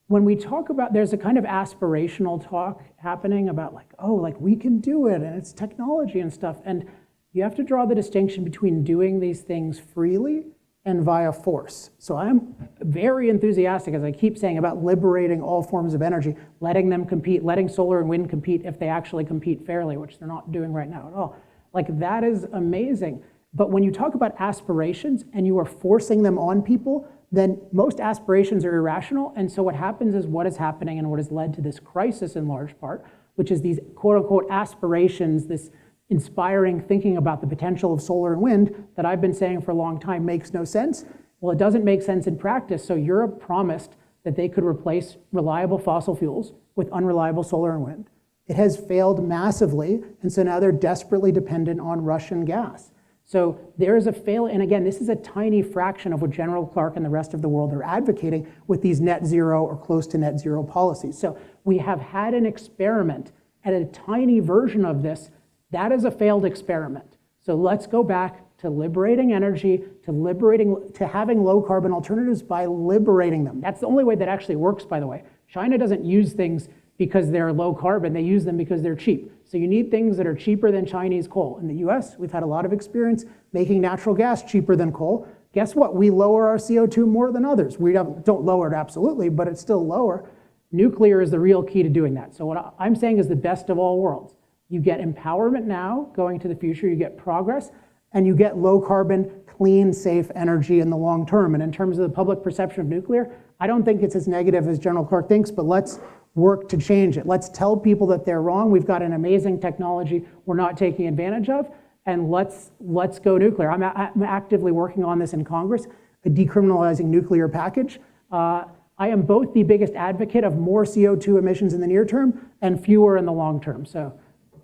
when we talk about, there's a kind of aspirational talk happening about like, oh, like we can do it and it's technology and stuff. And you have to draw the distinction between doing these things freely and via force. So I'm very enthusiastic, as I keep saying, about liberating all forms of energy, letting them compete, letting solar and wind compete if they actually compete fairly, which they're not doing right now at all. Like that is amazing. But when you talk about aspirations and you are forcing them on people, then most aspirations are irrational. And so what happens is what is happening and what has led to this crisis in large part, which is these quote unquote aspirations, this inspiring thinking about the potential of solar and wind that I've been saying for a long time makes no sense. Well, it doesn't make sense in practice. So Europe promised that they could replace reliable fossil fuels with unreliable solar and wind. It has failed massively, and so now they're desperately dependent on Russian gas. So there is a fail, and again, this is a tiny fraction of what General Clark and the rest of the world are advocating with these net zero or close to net zero policies. So we have had an experiment at a tiny version of this. That is a failed experiment. So let's go back to liberating energy, to having low carbon alternatives by liberating them. That's the only way that actually works, by the way. China doesn't use things because they're low carbon, they use them because they're cheap. So you need things that are cheaper than Chinese coal. In the US, we've had a lot of experience making natural gas cheaper than coal. Guess what? We lower our CO2 more than others. We don't lower it absolutely, but it's still lower. Nuclear is the real key to doing that. So what I'm saying is the best of all worlds. You get empowerment now, going to the future, you get progress, and you get low carbon, clean, safe energy in the long term. And in terms of the public perception of nuclear, I don't think it's as negative as General Clark thinks, but let's work to change it. Let's tell people that they're wrong. We've got an amazing technology we're not taking advantage of, and let's go nuclear. I'm actively working on this in Congress, a decriminalizing nuclear package. I am both the biggest advocate of more CO2 emissions in the near term and fewer in the long term. So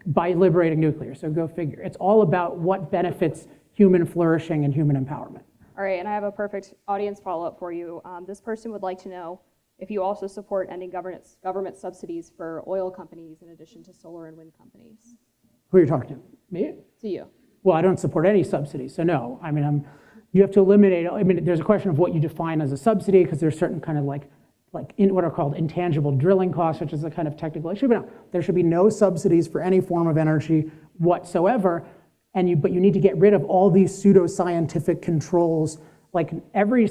by liberating nuclear, so go figure. It's all about what benefits human flourishing and human empowerment. All right, and I have a perfect audience follow-up for you. This person would like to know if you also support ending government subsidies for oil companies in addition to solar and wind companies. Who are you talking to? Me? To you. Well, I don't support any subsidies, so no. I mean, you have to eliminate, there's a question of what you define as a subsidy, because there's certain kind of like in what are called intangible drilling costs, which is a kind of technical issue, but no, there should be no subsidies for any form of energy whatsoever. But you need to get rid of all these pseudoscientific controls. Like every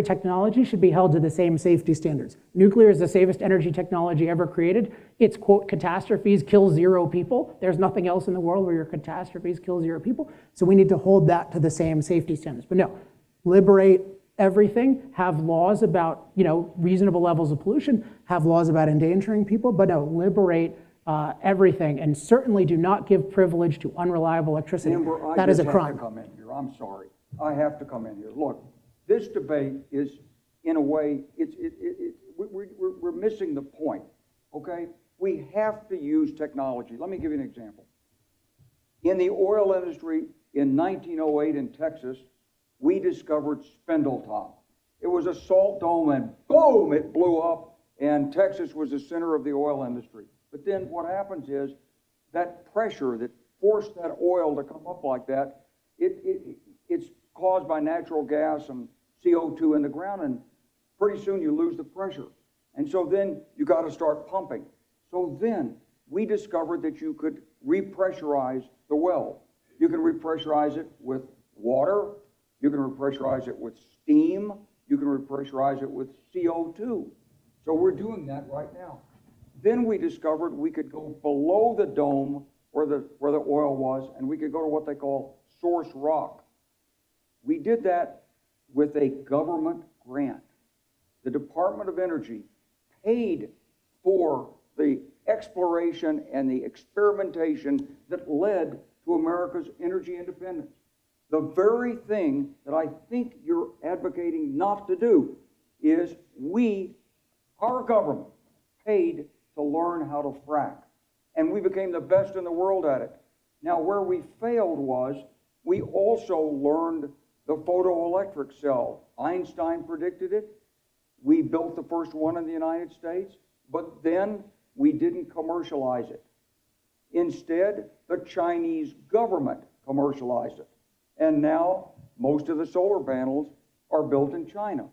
technology should be held to the same safety standards. Nuclear is the safest energy technology ever created. Its quote catastrophes kill 0 people. There's nothing else in the world where your catastrophes kill 0 people. So we need to hold that to the same safety standards. But no, liberate everything, have laws about reasonable levels of pollution, have laws about endangering people, but no, liberate everything, and certainly do not give privilege to unreliable electricity. Amber, that is a crime. I have to come in here. I'm sorry. I have to come in here. Look, this debate is, in a way, we're missing the point, okay? We have to use technology. Let me give you an example. In the oil industry in 1908 in Texas, we discovered Spindletop. It was a salt dome and boom, it blew up, and Texas was the center of the oil industry. But then what happens is that pressure that forced that oil to come up like that, it's caused by natural gas and CO2 in the ground, and pretty soon you lose the pressure. And so then you got to start pumping. So then we discovered that you could repressurize the well. You can repressurize it with water, you can repressurize it with steam, you can repressurize it with CO2. So we're doing that right now. Then we discovered we could go below the dome where the oil was, and we could go to what they call source rock. We did that with a government grant. The Department of Energy paid for the exploration and the experimentation that led to America's energy independence. The very thing that I think you're advocating not to do is our government, paid to learn how to frack. And we became the best in the world at it. Now, where we failed was we also learned the photoelectric cell. Einstein predicted it. We built the first one in the United States, but then we didn't commercialize it. Instead, the Chinese government commercialized it. And now most of the solar panels are built in China.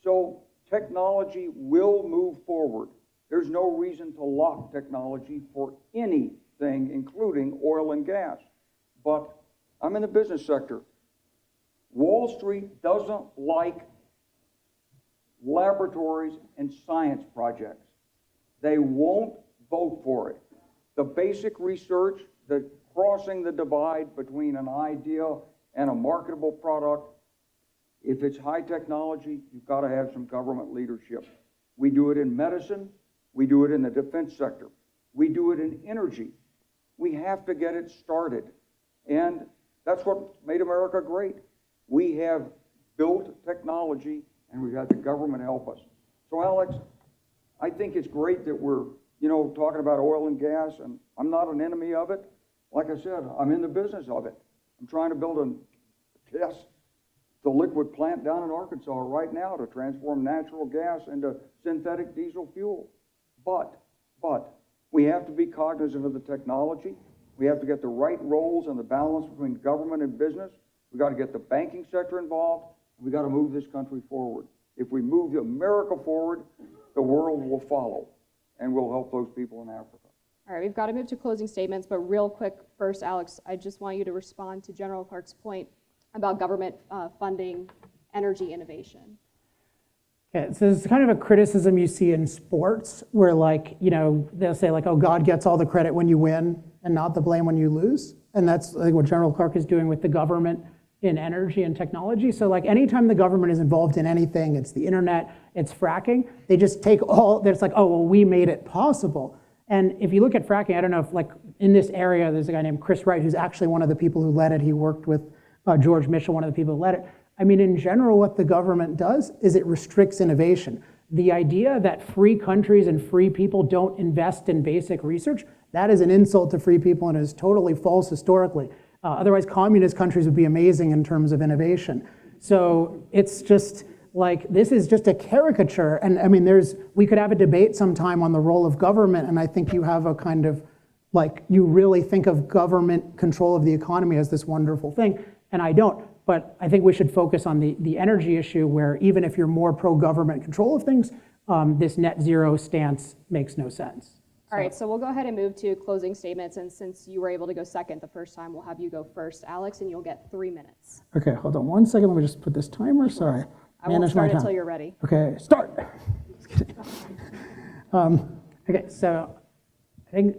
So technology will move forward. There's no reason to lock technology for anything, including oil and gas. But I'm in the business sector. Wall Street doesn't like laboratories and science projects. They won't vote for it. The basic research, the crossing the divide between an idea and a marketable product, if it's high technology, you've got to have some government leadership. We do it in medicine. We do it in the defense sector. We do it in energy. We have to get it started. And that's what made America great. We have built technology, and we've had the government help us. So, Alex, I think it's great that we're, talking about oil and gas, and I'm not an enemy of it. Like I said, I'm in the business of it. I'm trying to build the liquid plant down in Arkansas right now to transform natural gas into synthetic diesel fuel. But we have to be cognizant of the technology. We have to get the right roles and the balance between government and business. We got to get the banking sector involved. We got to move this country forward. If we move America forward, the world will follow, and we'll help those people in Africa. All right, we've got to move to closing statements, but real quick first, Alex, I just want you to respond to General Clark's point about government funding energy innovation. Okay, so it's kind of a criticism you see in sports where they'll say oh, God gets all the credit when you win and not the blame when you lose. And that's what General Clark is doing with the government in energy and technology. So anytime the government is involved in anything, it's the internet, it's fracking, they just take oh, well, we made it possible. And if you look at fracking, I don't know if in this area, there's a guy named Chris Wright, who's actually one of the people who led it. He worked with George Mitchell, one of the people who led it. I mean, in general, what the government does is it restricts innovation. The idea that free countries and free people don't invest in basic research, that is an insult to free people and is totally false historically. Otherwise, communist countries would be amazing in terms of innovation. So it's just this is just a caricature. And I mean, we could have a debate sometime on the role of government, and I think you have a kind of you really think of government control of the economy as this wonderful thing, and I don't. But I think we should focus on the energy issue where even if you're more pro-government control of things, this net zero stance makes no sense. All right, so we'll go ahead and move to closing statements. And since you were able to go second the first time, we'll have you go first, Alex, and you'll get 3 minutes. Okay, hold on 1 second. Let me just put this timer. Sorry. I won't start until you're ready. Okay, start. Just kidding. Okay, so I think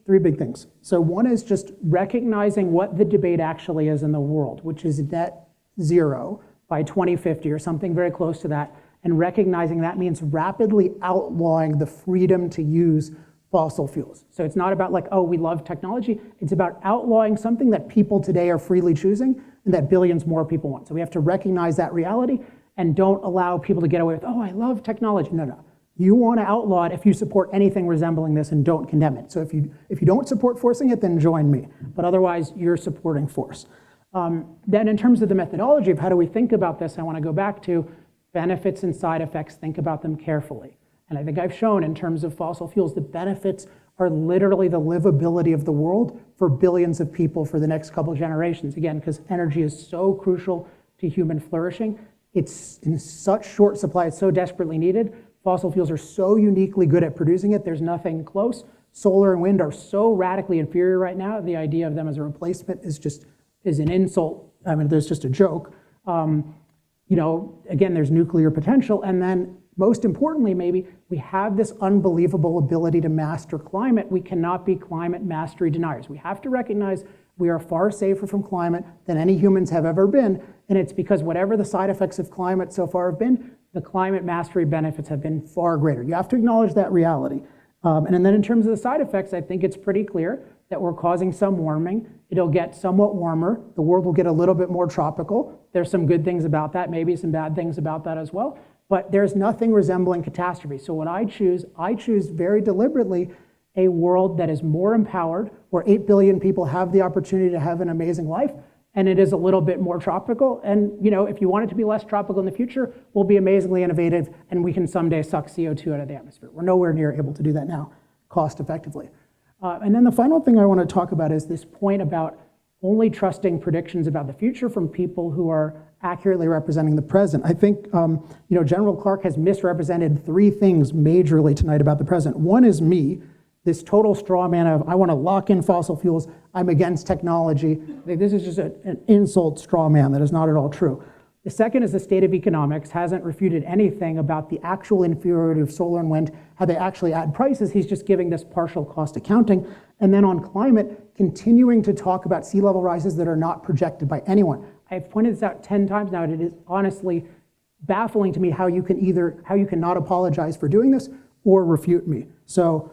three big things. So one is just recognizing what the debate actually is in the world, which is net zero by 2050 or something very close to that, and recognizing that means rapidly outlawing the freedom to use fossil fuels. So it's not about oh, we love technology. It's about outlawing something that people today are freely choosing and that billions more people want. So we have to recognize that reality and don't allow people to get away with, oh, I love technology. No. You want to outlaw it if you support anything resembling this and don't condemn it. So if you don't support forcing it, then join me. But otherwise, you're supporting force. Then in terms of the methodology of how do we think about this, I want to go back to benefits and side effects. Think about them carefully. And I think I've shown in terms of fossil fuels, the benefits are literally the livability of the world for billions of people for the next couple of generations. Again, because energy is so crucial to human flourishing. It's in such short supply, it's so desperately needed. Fossil fuels are so uniquely good at producing it, there's nothing close. Solar and wind are so radically inferior right now, the idea of them as a replacement is an insult. I mean, there's just a joke. Again, there's nuclear potential, and then most importantly, maybe, we have this unbelievable ability to master climate. We cannot be climate mastery deniers. We have to recognize We are far safer from climate than any humans have ever been, and it's because whatever the side effects of climate so far have been, the climate mastery benefits have been far greater. You have to acknowledge that reality. And then in terms of the side effects, I think it's pretty clear that we're causing some warming. It'll get somewhat warmer. The world will get a little bit more tropical. There's some good things about that, maybe some bad things about that as well. But there's nothing resembling catastrophe. So what I choose very deliberately a world that is more empowered, where 8 billion people have the opportunity to have an amazing life, and it is a little bit more tropical. And if you want it to be less tropical in the future, we'll be amazingly innovative, and we can someday suck CO2 out of the atmosphere. We're nowhere near able to do that now, cost effectively. And then the final thing I want to talk about is this point about only trusting predictions about the future from people who are accurately representing the present. I think General Clark has misrepresented 3 things majorly tonight about the present. One is me, this total straw man of, I want to lock in fossil fuels, I'm against technology. I think this is just an insult straw man that is not at all true. The second is the state of economics hasn't refuted anything about the actual inferiority of solar and wind, how they actually add prices. He's just giving this partial cost accounting. And then on climate, continuing to talk about sea level rises that are not projected by anyone. I've pointed this out 10 times now, and it is honestly baffling to me how you can not apologize for doing this or refute me. So,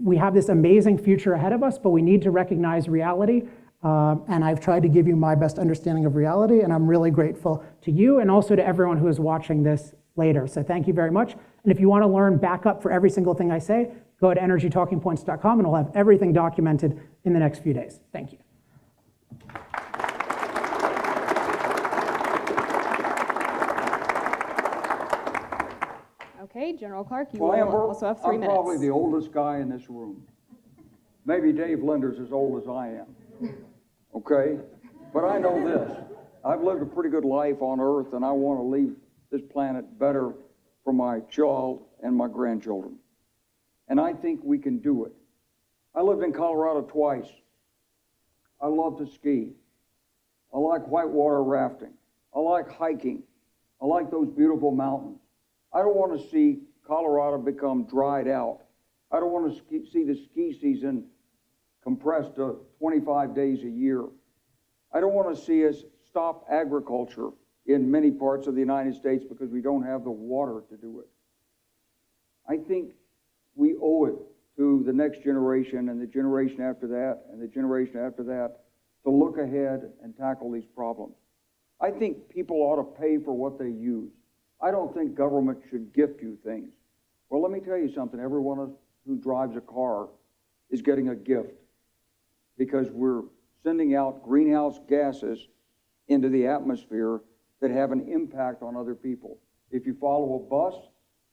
we have this amazing future ahead of us, but we need to recognize reality. And I've tried to give you my best understanding of reality, and I'm really grateful to you and also to everyone who is watching this later. So thank you very much. And if you want to learn backup for every single thing I say, go to energytalkingpoints.com, and we'll have everything documented in the next few days. Thank you. Okay, General Clark, you Well, will Amber, also have 3 I'm minutes. probably the oldest guy in this room. Maybe Dave Linder's as old as I am, okay? But I know this. I've lived a pretty good life on Earth, and I want to leave this planet better for my child and my grandchildren. And I think we can do it. I lived in Colorado twice. I love to ski. I like whitewater rafting. I like hiking. I like those beautiful mountains. I don't want to see Colorado become dried out. I don't want to see the ski season compressed to 25 days a year. I don't want to see us stop agriculture in many parts of the United States because we don't have the water to do it. I think we owe it to the next generation and the generation after that and the generation after that to look ahead and tackle these problems. I think people ought to pay for what they use. I don't think government should gift you things. Well, let me tell you something. Everyone who drives a car is getting a gift because we're sending out greenhouse gases into the atmosphere that have an impact on other people. If you follow a bus,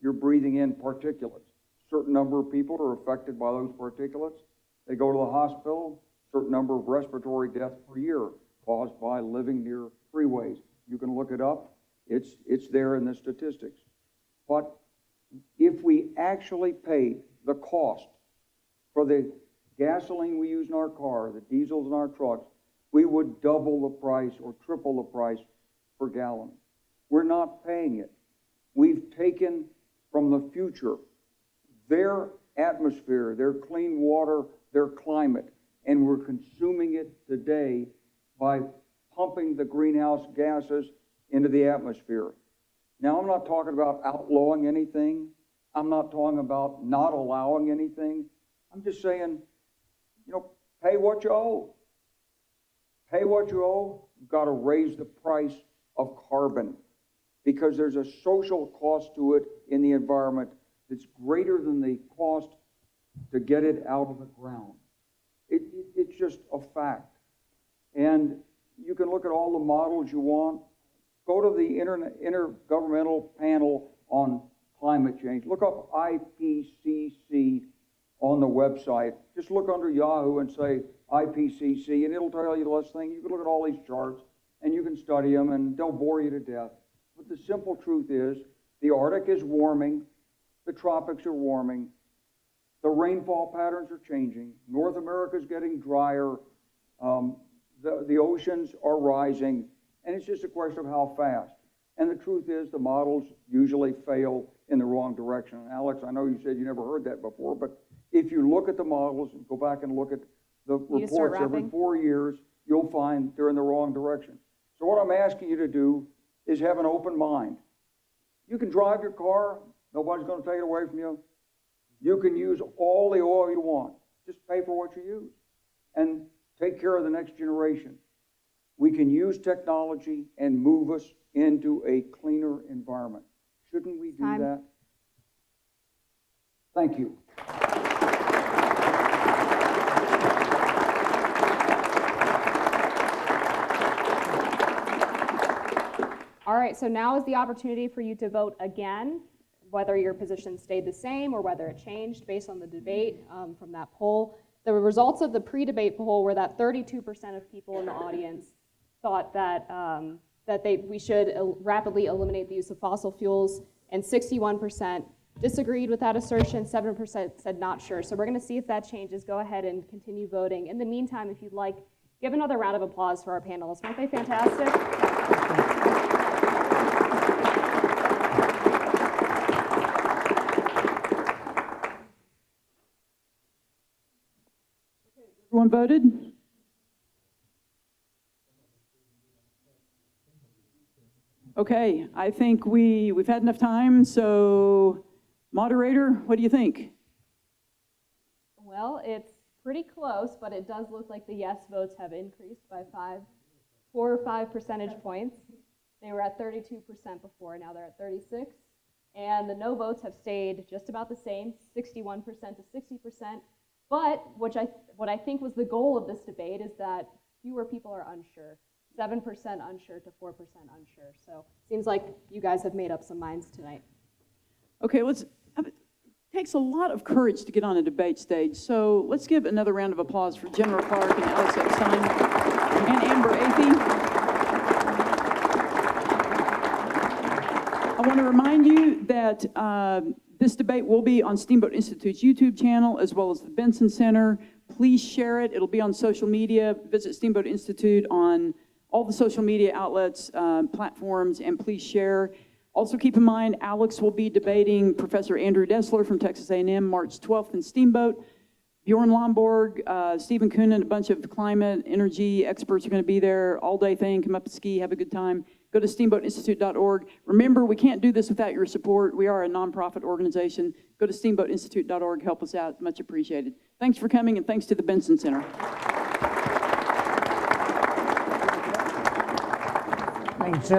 you're breathing in particulates. A certain number of people are affected by those particulates. They go to the hospital, a certain number of respiratory deaths per year caused by living near freeways. You can look it up. It's there in the statistics. But if we actually paid the cost for the gasoline we use in our car, the diesels in our trucks, we would double the price or triple the price per gallon. We're not paying it. We've taken from the future their atmosphere, their clean water, their climate, and we're consuming it today by pumping the greenhouse gases into the atmosphere. Now, I'm not talking about outlawing anything. I'm not talking about not allowing anything. I'm just saying, pay what you owe. Pay what you owe. You've got to raise the price of carbon because there's a social cost to it in the environment that's greater than the cost to get it out of the ground. It's just a fact. And you can look at all the models you want. Go to the Intergovernmental Panel on Climate Change. Look up IPCC on the website. Just look under Yahoo and say IPCC, and it'll tell you the list thing. You can look at all these charts, and you can study them, and they'll bore you to death. But the simple truth is, the Arctic is warming, the tropics are warming, the rainfall patterns are changing, North America is getting drier, the oceans are rising, and it's just a question of how fast. And the truth is, the models usually fail in the wrong direction. And Alex, I know you said you never heard that before, but if you look at the models and go back and look at the Need to start reports every wrapping? 4 years, you'll find they're in the wrong direction. So what I'm asking you to do is have an open mind. You can drive your car, nobody's going to take it away from you. You can use all the oil you want. Just pay for what you use and take care of the next generation. We can use technology and move us into a cleaner environment. Shouldn't we do Time. that? Thank you. All right, so now is the opportunity for you to vote again, whether your position stayed the same or whether it changed based on the debate from that poll. The results of the pre-debate poll were that 32% of people in the audience thought that, we should rapidly eliminate the use of fossil fuels, and 61% disagreed with that assertion, 7% said not sure. So we're going to see if that changes. Go ahead and continue voting. In the meantime, if you'd like, give another round of applause for our panelists. Aren't they fantastic? Everyone voted? Okay, I think we've had enough time, so moderator, what do you think? Well, it's pretty close, but it does look like the yes votes have increased by 4 or 5 percentage points. They were at 32% before, now they're at 36. And the no votes have stayed just about the same, 61% to 60%. But what I think was the goal of this debate is that fewer people are unsure. 7% unsure to 4% unsure. So it seems like you guys have made up some minds tonight. Okay, it takes a lot of courage to get on a debate stage, so let's give another round of applause for General Clark and Alex Epstein and Amber Athey. I want to remind you that this debate will be on Steamboat Institute's YouTube channel as well as the Benson Center. Please share it. It'll be on social media. Visit Steamboat Institute on all the social media outlets, platforms, and please share. Also keep in mind, Alex will be debating Professor Andrew Dessler from Texas A&M March 12th in Steamboat. Bjorn Lomborg, Stephen Kuhn, a bunch of climate, energy experts are going to be there. All-day thing, come up and ski, have a good time. Go to steamboatinstitute.org. Remember, we can't do this without your support. We are a nonprofit organization. Go to steamboatinstitute.org, help us out, much appreciated. Thanks for coming, and thanks to the Benson Center. Thanks, Jen.